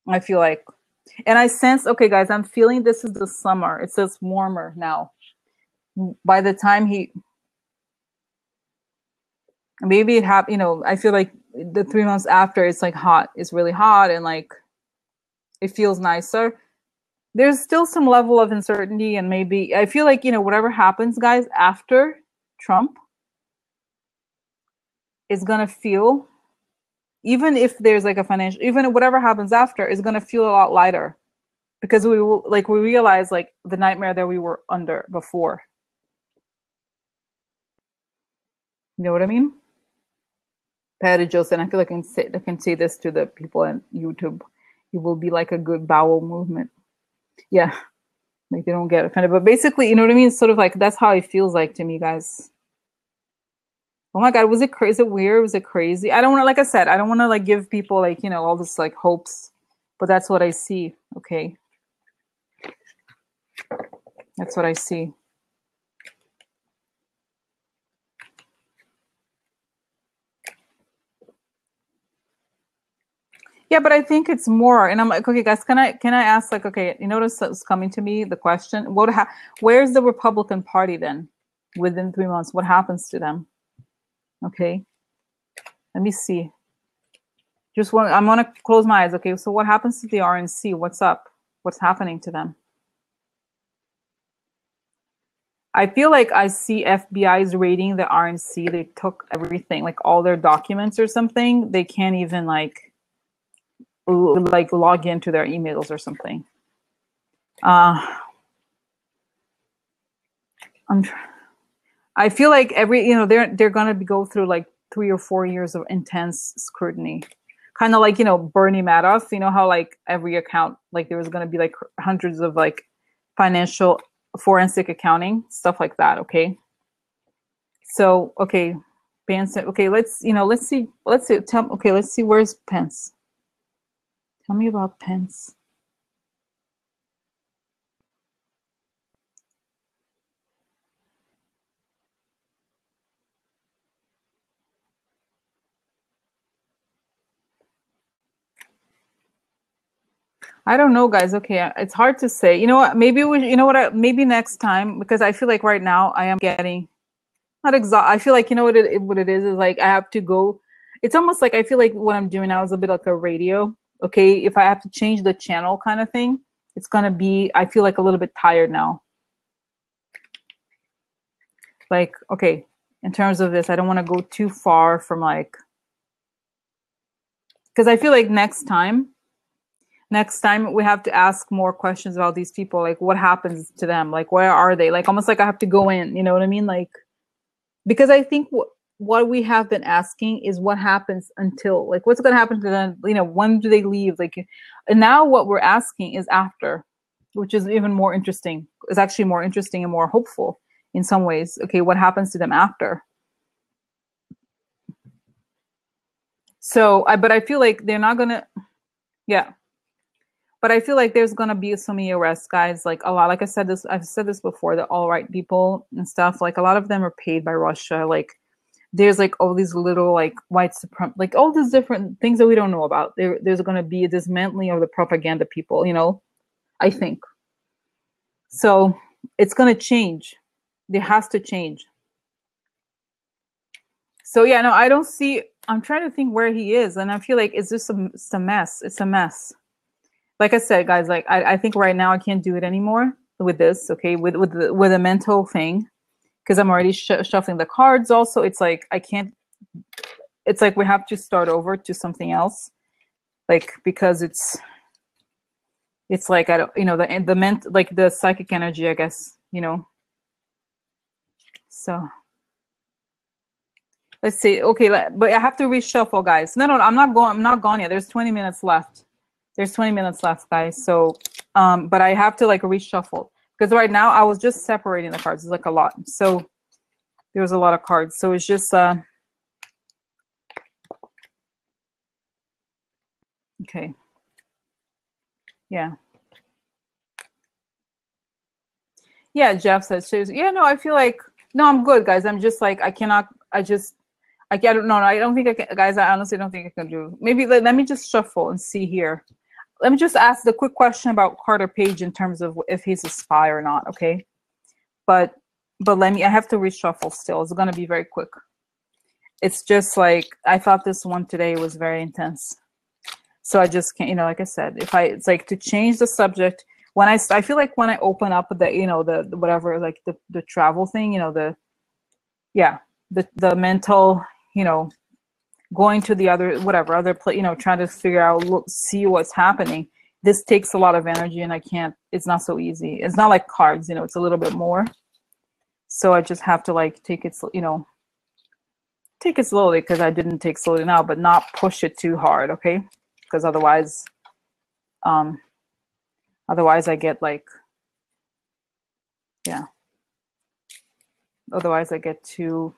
Speaker 1: I feel like. And I sense, okay, guys, I'm feeling this is the summer. It says warmer now. By the time maybe it happened, you know, I feel like the 3 months after, it's like hot. It's really hot, and like it feels nicer. There's still some level of uncertainty, and maybe I feel like, you know, whatever happens, guys, after Trump is gonna feel, even if there's like a financial, even whatever happens after is gonna feel a lot lighter, because we realize like the nightmare that we were under before. You know what I mean? Patty Joseph, and I feel like I can say this to the people on YouTube. It will be like a good bowel movement. Yeah, like they don't get offended. But basically, you know what I mean? It's sort of like that's how it feels like to me, guys. Oh my God, was it crazy? Is it weird? Was it crazy? I don't want to, like I said, I don't want to like give people like, you know, all this like hopes, but that's what I see. Okay. That's what I see. Yeah, but I think it's more, and I'm like, okay, guys, can I ask, like, okay, you notice it's coming to me the question, where's the Republican Party then within 3 months? What happens to them? Okay, let me see. I'm gonna close my eyes. Okay, so what happens to the RNC? What's up? What's happening to them? I feel like I see FBI's raiding the RNC. They took everything, like all their documents or something. They can't even like log into their emails or something. I feel like they're gonna go through like 3 or 4 years of intense scrutiny, kind of like Bernie Madoff. You know how like every account, like there was gonna be like hundreds of like financial forensic accounting stuff like that. Okay, so okay, Pence. Okay, let's see. Let's see. Let's see. Where's Pence? Tell me about Pence. I don't know, guys. Okay, it's hard to say. You know what? Maybe maybe next time, because I feel like right now I am getting not exhausted. I feel like what it is like I have to go. It's almost like I feel like what I'm doing now is a bit like a radio. Okay, if I have to change the channel kind of thing, it's gonna be. I feel like a little bit tired now. Like, okay, in terms of this, I don't want to go too far from like, because I feel like next time we have to ask more questions about these people, like what happens to them, like where are they, like almost like I have to go in, you know what I mean, like, because I think what we have been asking is what happens until, like, what's going to happen to them, when do they leave, like, and now what we're asking is after, which is even more interesting. It's actually more interesting and more hopeful in some ways. Okay, what happens to them after? So but I feel like they're not gonna, yeah. But I feel like there's gonna be so many arrests, guys. Like a lot. Like I've said this before. The alt-right people and stuff. Like a lot of them are paid by Russia. Like there's like all these little like white suprem, like all these different things that we don't know about. There's gonna be a dismantling of the propaganda people. I think. So it's gonna change. It has to change. So yeah, no, I don't see. I'm trying to think where he is, and I feel like it's just it's a mess. It's a mess. Like I said, guys, like I think right now I can't do it anymore with this. Okay, with a mental thing, because I'm already shuffling the cards. Also, it's like I can't. It's like we have to start over to something else, like because it's like I don't, like the psychic energy, I guess, So let's see. Okay, but I have to reshuffle, guys. No, I'm not going. I'm not gone yet. There's 20 minutes left. There's 20 minutes left, guys. So, but I have to like reshuffle because right now I was just separating the cards. It's like a lot. So there's a lot of cards. So it's just, okay. Yeah. Yeah, Jeff says, yeah, no, I feel like, no, I'm good, guys. I'm just like, I don't know. I don't think I can, guys, I honestly don't think I can do, maybe let me just shuffle and see here. Let me just ask the quick question about Carter Page in terms of if he's a spy or not, okay? But I have to reshuffle still. It's going to be very quick. It's just like, I thought this one today was very intense. So I just can't, like I said, it's like to change the subject, when I feel like when I open up the, the whatever, like the travel thing, the mental, going to the other, whatever, other place, trying to figure out, see what's happening. This takes a lot of energy and it's not so easy. It's not like cards, it's a little bit more. So I just have to like take it, take it slowly, because I didn't take slowly now, but not push it too hard, okay? Because otherwise I get like, yeah. Otherwise I get too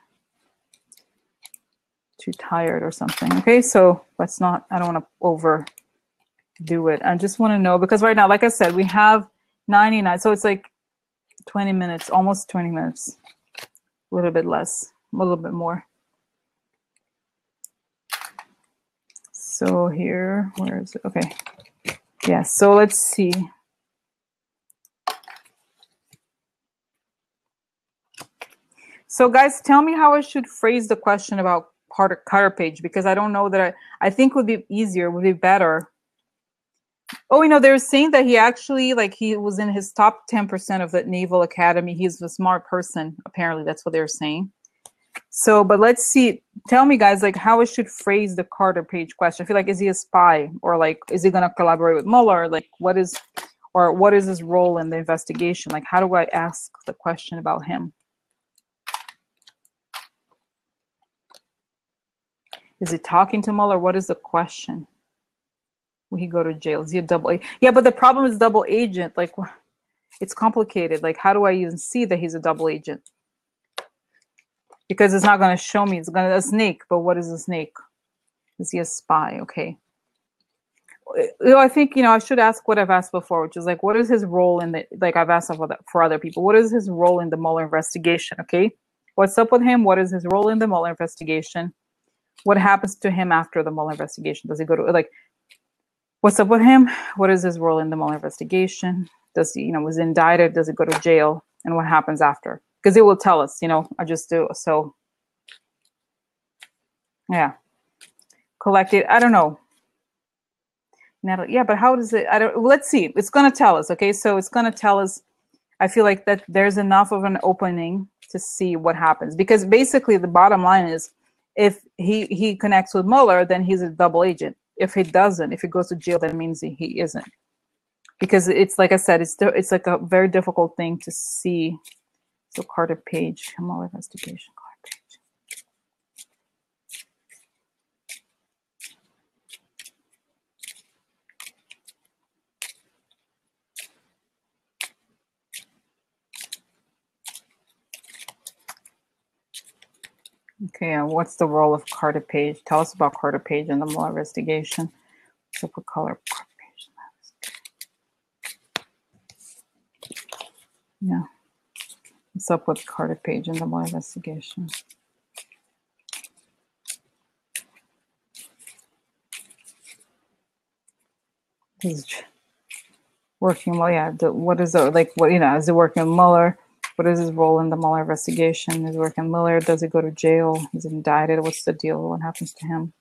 Speaker 1: tired or something. Okay, so I don't want to overdo it. I just want to know, because right now, like I said, we have 99, so it's like 20 minutes, almost 20 minutes, a little bit less, a little bit more. So here, where is it? Okay. Yeah, so let's see. So guys, tell me how I should phrase the question about Carter Page, because I don't know that I think would be easier, would be better. Oh, you know, they're saying that he actually, like, he was in his top 10% of the Naval Academy. He's a smart person. Apparently, that's what they're saying. So, but let's see. Tell me, guys, like, how I should phrase the Carter Page question. I feel like, is he a spy, or like, is he going to collaborate with Mueller? Like, what is his role in the investigation? Like, how do I ask the question about him? Is he talking to Mueller? What is the question? Will he go to jail? Is he a double agent? Yeah, but the problem is double agent. Like, it's complicated. Like, how do I even see that he's a double agent? Because it's not going to show me. It's going to a snake. But what is a snake? Is he a spy? Okay. I think, I should ask what I've asked before, which is like, what is his role in the, like I've asked for other people, what is his role in the Mueller investigation? Okay. What's up with him? What is his role in the Mueller investigation? What happens to him after the Mueller investigation? Does he go to, like, what's up with him? What is his role in the Mueller investigation? Does he, was indicted? Does he go to jail? And what happens after? Because it will tell us, I just do. So, yeah. Collected. I don't know. Natalie, yeah, but how does it? Let's see. It's going to tell us. Okay. So it's going to tell us. I feel like that there's enough of an opening to see what happens. Because basically the bottom line is, if he connects with Mueller, then he's a double agent. If he doesn't, if he goes to jail, that means he isn't. Because it's, like I said, it's like a very difficult thing to see. So Carter Page, Mueller investigation, Carter Page. Okay, what's the role of Carter Page? Tell us about Carter Page in the Mueller investigation. So what color? Carter Page. Yeah. What's up with Carter Page in the Mueller investigation? He's working well. Yeah. What is it like? What is he working with Mueller? What is his role in the Mueller investigation? Is he working Mueller? Does he go to jail? He's indicted. What's the deal? What happens to him?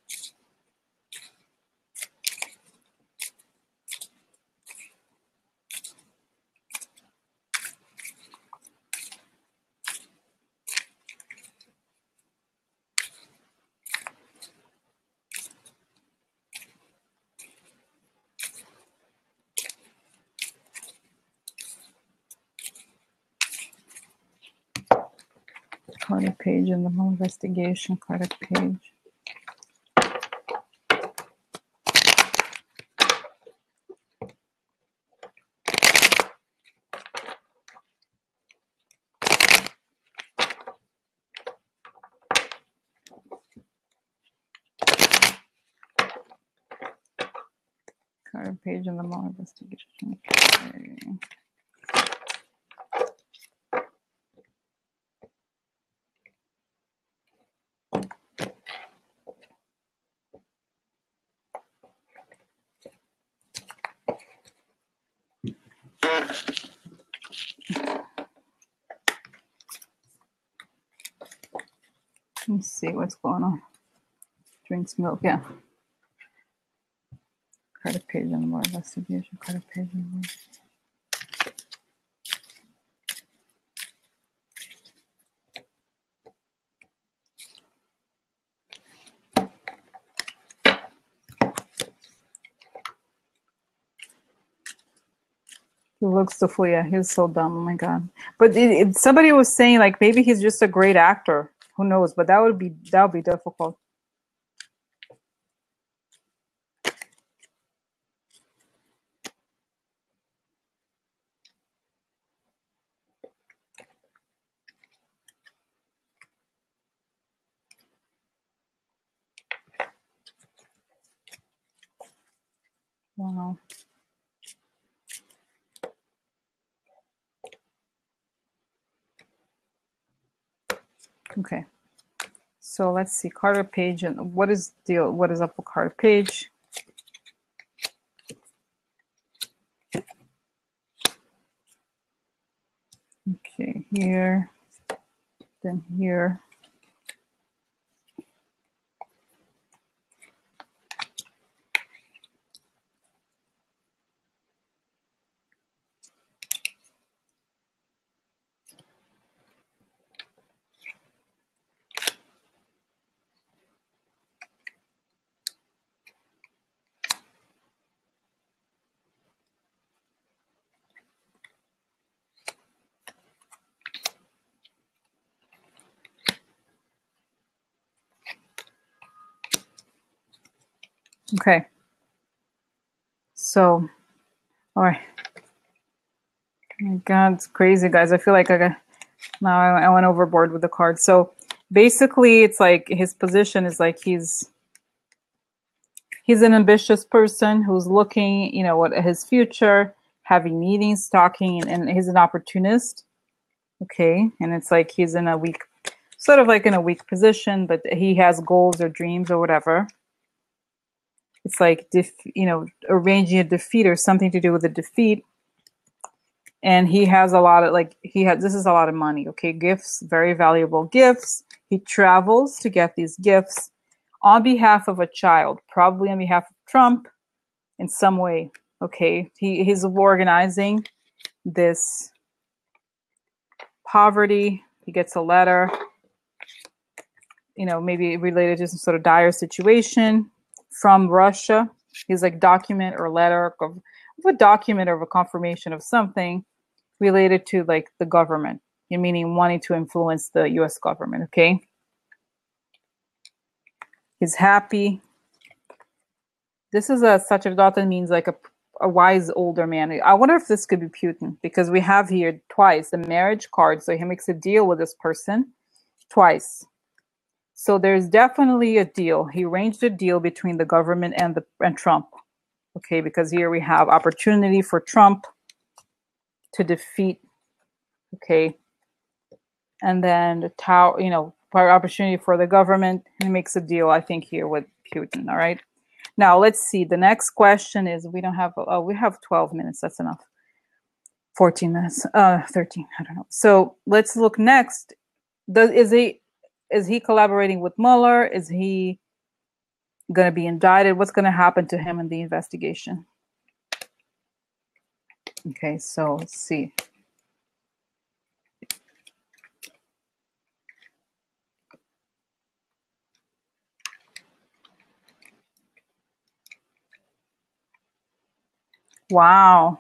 Speaker 1: Carter Page in the Mueller investigation. Carter Page. Carter Page in the Mueller investigation. Okay. Let's see what's going on. Drinks milk, yeah. Carter Page in the Mueller investigation. Carter Page in the Mueller. He looks the fool. Yeah, he's so dumb. Oh my god! But somebody was saying, like, maybe he's just a great actor. Who knows? But that would be difficult. Wow. Okay. So let's see, Carter Page, and what is deal? What is up with Carter Page? Okay, here, then here. Okay. So, all right. Oh my God, it's crazy, guys. I feel like now I went overboard with the card. So basically, it's like his position is like he's an ambitious person who's looking, you know, at his future, having meetings, talking, and he's an opportunist. Okay, and it's like he's in a weak, sort of like in a weak position, but he has goals or dreams or whatever. It's like, you know, arranging a defeat or something to do with a defeat. And he has a lot of, like, this is a lot of money, okay? Gifts, very valuable gifts. He travels to get these gifts on behalf of a child, probably on behalf of Trump in some way, okay? He's organizing this poverty. He gets a letter, you know, maybe related to some sort of dire situation from Russia. He's like document or letter of a document or a confirmation of something related to like the government, meaning wanting to influence the US government, okay? He's happy. This is a Sacerdote, means like a wise older man. I wonder if this could be Putin, because we have here twice the marriage card. So he makes a deal with this person twice. So there's definitely a deal. He arranged a deal between the government and Trump. Okay, because here we have opportunity for Trump to defeat. Okay, and then the tower, you know, opportunity for the government. He makes a deal, I think, here with Putin. All right. Now let's see. The next question is, we don't have. Oh, we have 12 minutes. That's enough. 14 minutes. 13. I don't know. So let's look next. Is he collaborating with Mueller? Is he going to be indicted? What's going to happen to him in the investigation? Okay, so let's see. Wow.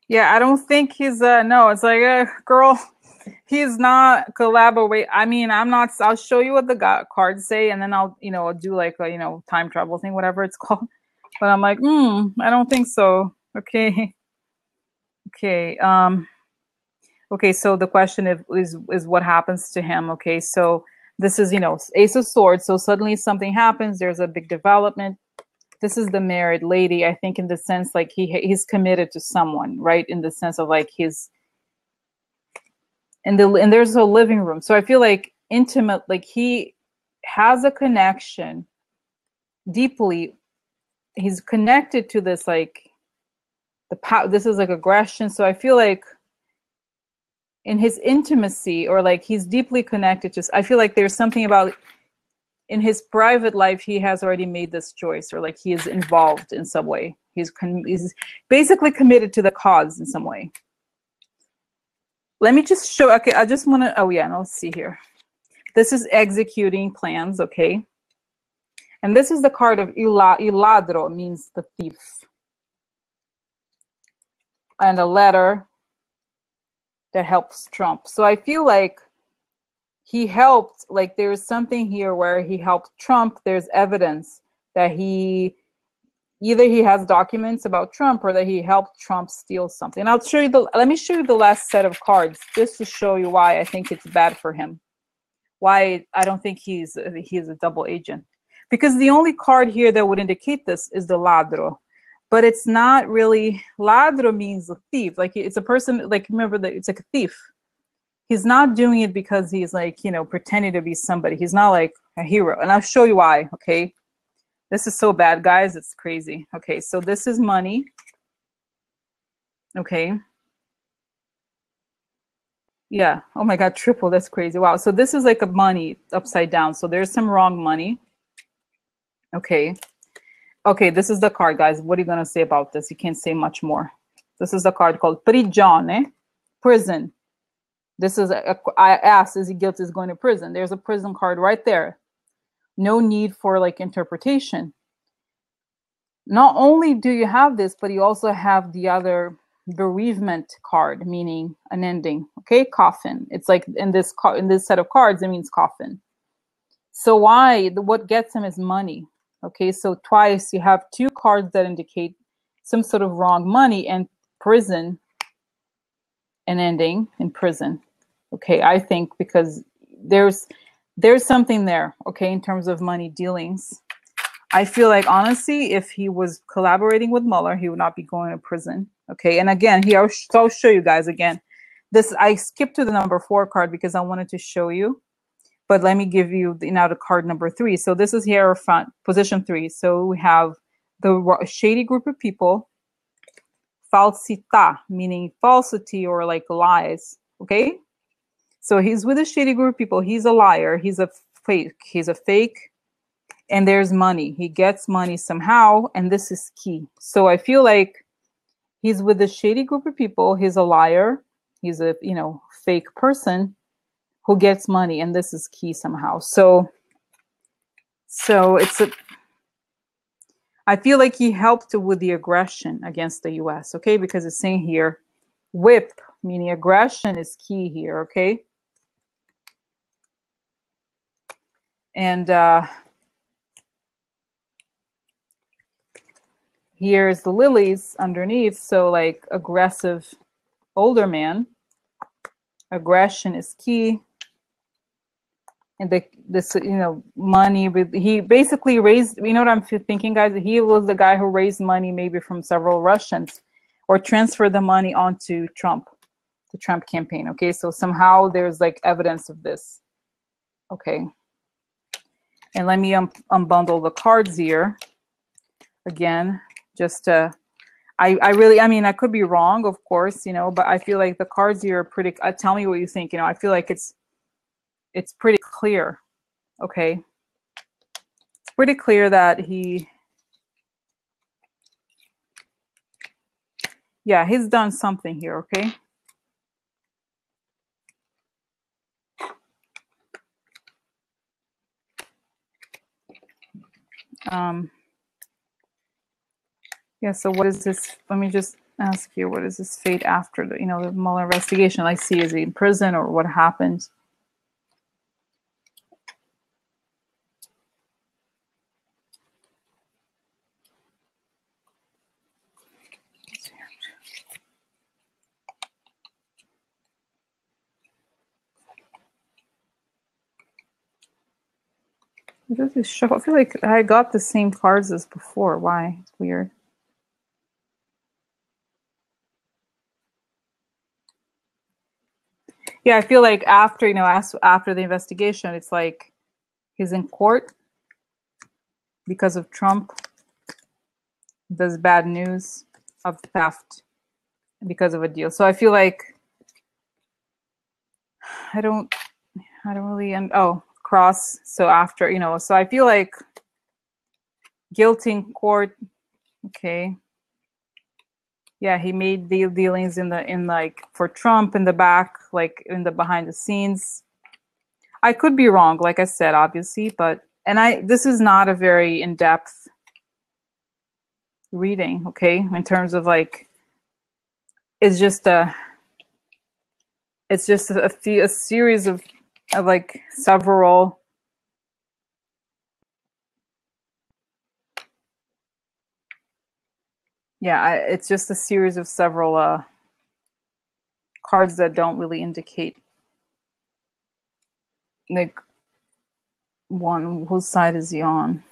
Speaker 1: Yeah, I don't think he's no, it's like girl, he's not collaborate. I mean, I'm not. I'll show you what the cards say, and then I'll, you know, do like a, you know, time travel thing, whatever it's called. But I'm like, I don't think so. Okay, okay, okay. So the question is what happens to him? Okay, so this is, you know, Ace of Swords. So suddenly something happens. There's a big development. This is the married lady, I think, in the sense like he's committed to someone, right? In the sense of like and there's a living room. So I feel like intimate, like he has a connection deeply. He's connected to this, like this is like aggression. So I feel like in his intimacy, or like he's deeply connected to, I feel like there's something about in his private life, he has already made this choice, or like he is involved in some way. He's basically committed to the cause in some way. Let me just show. Okay, I just want to. Oh yeah, let's see here. This is executing plans. Okay, and this is the card of iladro, means the thief, and a letter that helps Trump. So I feel like he helped, like there's something here where he helped Trump. There's evidence that he either he has documents about Trump or that he helped Trump steal something. And I'll show you let me show you the last set of cards just to show you why I think it's bad for him. Why I don't think he's a double agent. Because the only card here that would indicate this is the ladro. But it's not really, ladro means a thief. Like it's a person, like remember that it's like a thief. He's not doing it because he's like, you know, pretending to be somebody. He's not like a hero. And I'll show you why, okay? This is so bad, guys. It's crazy. Okay, so this is money. Okay. Yeah. Oh my God, triple. That's crazy. Wow. So this is like a money upside down. So there's some wrong money. Okay. Okay, this is the card, guys. What are you going to say about this? You can't say much more. This is the card called prigione, prison. This is, I asked, is he guilty? Is going to prison? There's a prison card right there. No need for like interpretation. Not only do you have this, but you also have the other bereavement card, meaning an ending. Okay, coffin. It's like in this set of cards, it means coffin. So what gets him is money. Okay, so twice you have two cards that indicate some sort of wrong money and prison, an ending in prison. Okay, I think because there's something there, okay, in terms of money dealings. I feel like, honestly, if he was collaborating with Mueller, he would not be going to prison. Okay, and again, here, I'll show you guys again. This, I skipped to the number 4 card because I wanted to show you. But let me give you now the card number 3. So this is here front, position 3. So we have the shady group of people, falsità, meaning falsity or like lies. Okay, so he's with a shady group of people. He's a liar. He's a fake. He's a fake. And there's money. He gets money somehow, and this is key. So I feel like he's with a shady group of people. He's a liar. He's a fake person who gets money, and this is key somehow. So I feel like he helped with the aggression against the U.S. Okay, because it's saying here, whip, meaning aggression is key here. Okay, and here's the lilies underneath. So like aggressive older man. Aggression is key. And this money, he basically raised, you know what I'm thinking, guys? He was the guy who raised money maybe from several Russians or transferred the money onto Trump, the Trump campaign. Okay, so somehow there's like evidence of this. Okay, and let me unbundle the cards here again, just to, I mean, I could be wrong, of course, but I feel like the cards here are pretty, tell me what you think, I feel like it's pretty clear. Okay, it's pretty clear that he's done something here. Okay, yeah, so what is this? Let me just ask you, what is this fate after the the Mueller investigation? Like, see, is he in prison or what happened? This is shuffle. I feel like I got the same cards as before. Why? It's weird. Yeah, I feel like after after the investigation, it's like he's in court because of Trump. There's bad news of theft because of a deal. So I feel like I don't really cross. So after so I feel like guilty in court. Okay. Yeah, he made the dealings in like for Trump in the back, like in the behind the scenes. I could be wrong, like I said, obviously, but this is not a very in-depth reading, okay? In terms of like, it's just a series of like several. Yeah, it's just a series of several cards that don't really indicate like one whose side is he on.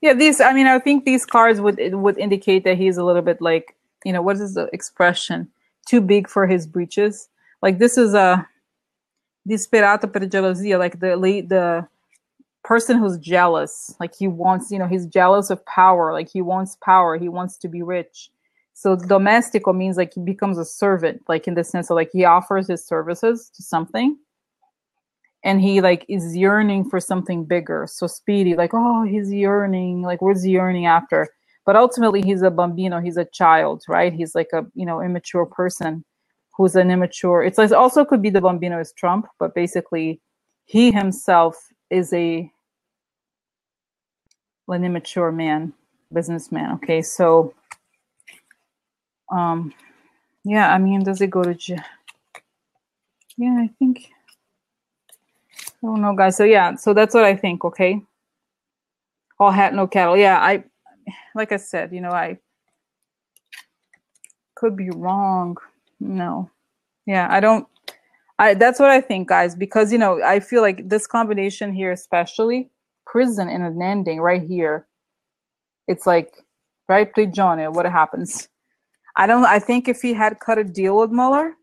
Speaker 1: Yeah, these. I mean, I think these cards would indicate that he's a little bit like, you know, what is the expression? Too big for his breeches. Like this is a disperato per gelosia, like the person who's jealous. Like he wants, you know, he's jealous of power. Like he wants power. He wants to be rich. So domestico means like he becomes a servant, like in the sense of like he offers his services to something, and he like is yearning for something bigger. So speedy, like, oh, he's yearning, like what's he yearning after? But ultimately he's a bambino, he's a child, right? He's like a, you know, immature person who's an immature. It's like also could be the bambino is Trump, but basically he himself is an immature man, businessman. Okay, so yeah, I mean, does it go to yeah, I think, I don't know, guys. So yeah, so that's what I think. Okay, all hat, no cattle. Yeah, I, like I said, you know, I could be wrong. No, yeah, I don't. That's what I think, guys, because you know, I feel like this combination here, especially prison and an ending right here. It's like, right, play Johnny. What happens? I think if he had cut a deal with Mueller,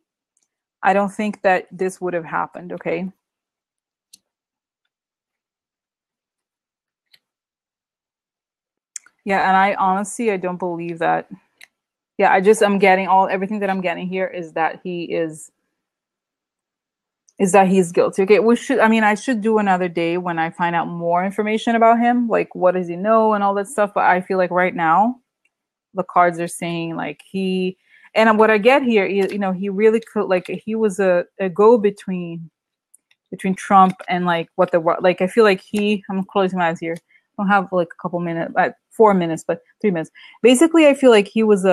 Speaker 1: I don't think that this would have happened. Okay. Yeah, and I honestly, I don't believe that. Yeah, I'm getting everything that I'm getting here is that he's guilty. Okay, I mean, I should do another day when I find out more information about him, like what does he know and all that stuff. But I feel like right now, the cards are saying like and what I get here, you know, he really could, like, he was a go between Trump and like like I feel like I'm closing my eyes here. I don't have like a couple minutes, 4 minutes, but 3 minutes. Basically, I feel like he was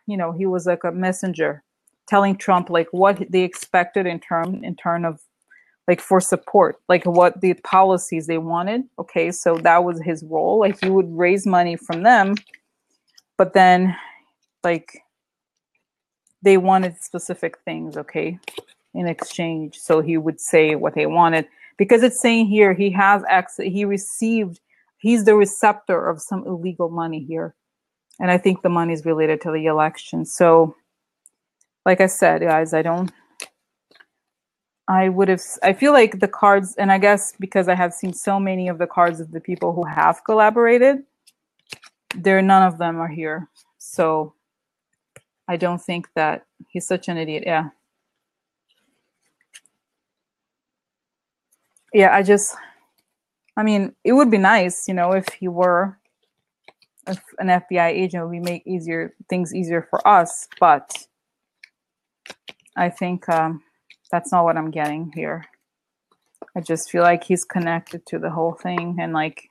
Speaker 1: he was like a messenger telling Trump like what they expected in turn of like for support, like what the policies they wanted. Okay, so that was his role. Like he would raise money from them, but then like they wanted specific things, okay, in exchange. So he would say what they wanted, because it's saying here he has access, he's the receptor of some illegal money here. And I think the money is related to the election. So like I said, guys, I feel like the cards, and I guess because I have seen so many of the cards of the people who have collaborated, none of them are here. So I don't think that he's such an idiot. Yeah. Yeah, I mean, it would be nice, you know, if he were an FBI agent, it would make things easier for us. But I think that's not what I'm getting here. I just feel like he's connected to the whole thing, and like,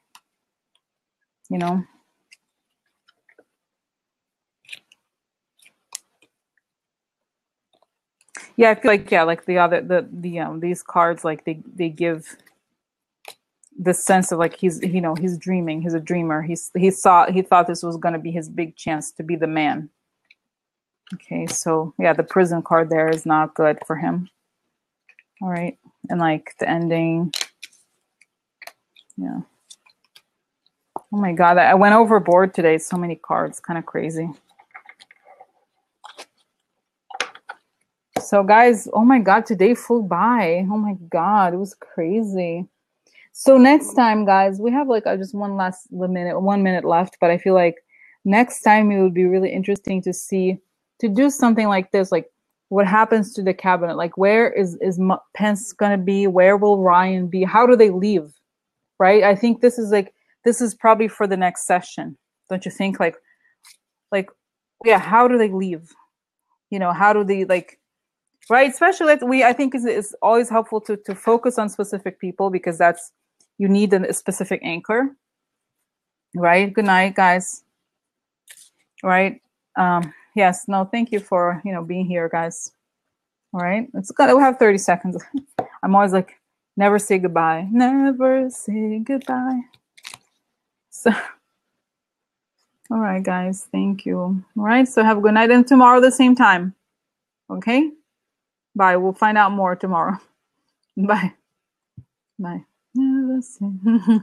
Speaker 1: you know. Yeah, I feel like, yeah, like these cards, like they give the sense of like he's dreaming. He's a dreamer. He thought this was going to be his big chance to be the man. Okay, so yeah, the prison card there is not good for him. All right, and like the ending, yeah. Oh my god, I went overboard today. So many cards, kind of crazy. So guys, oh my god, today flew by. Oh my god, it was crazy. So next time, guys, we have like just 1 minute left, but I feel like next time it would be really interesting to do something like this, like what happens to the cabinet, like where is Pence gonna be, where will Ryan be, how do they leave, right? I think this is probably for the next session, don't you think? Like yeah, how do they leave? You know, how do they like, right? Especially I think it's always helpful to focus on specific people, because you need a specific anchor, right? Good night, guys. Right? Yes. No. Thank you for being here, guys. All right. We'll have 30 seconds. I'm always like, Never say goodbye. Never say goodbye. So, all right, guys. Thank you. All right. So have a good night. And tomorrow the same time. Okay. Bye. We'll find out more tomorrow. Bye. Bye. Never say.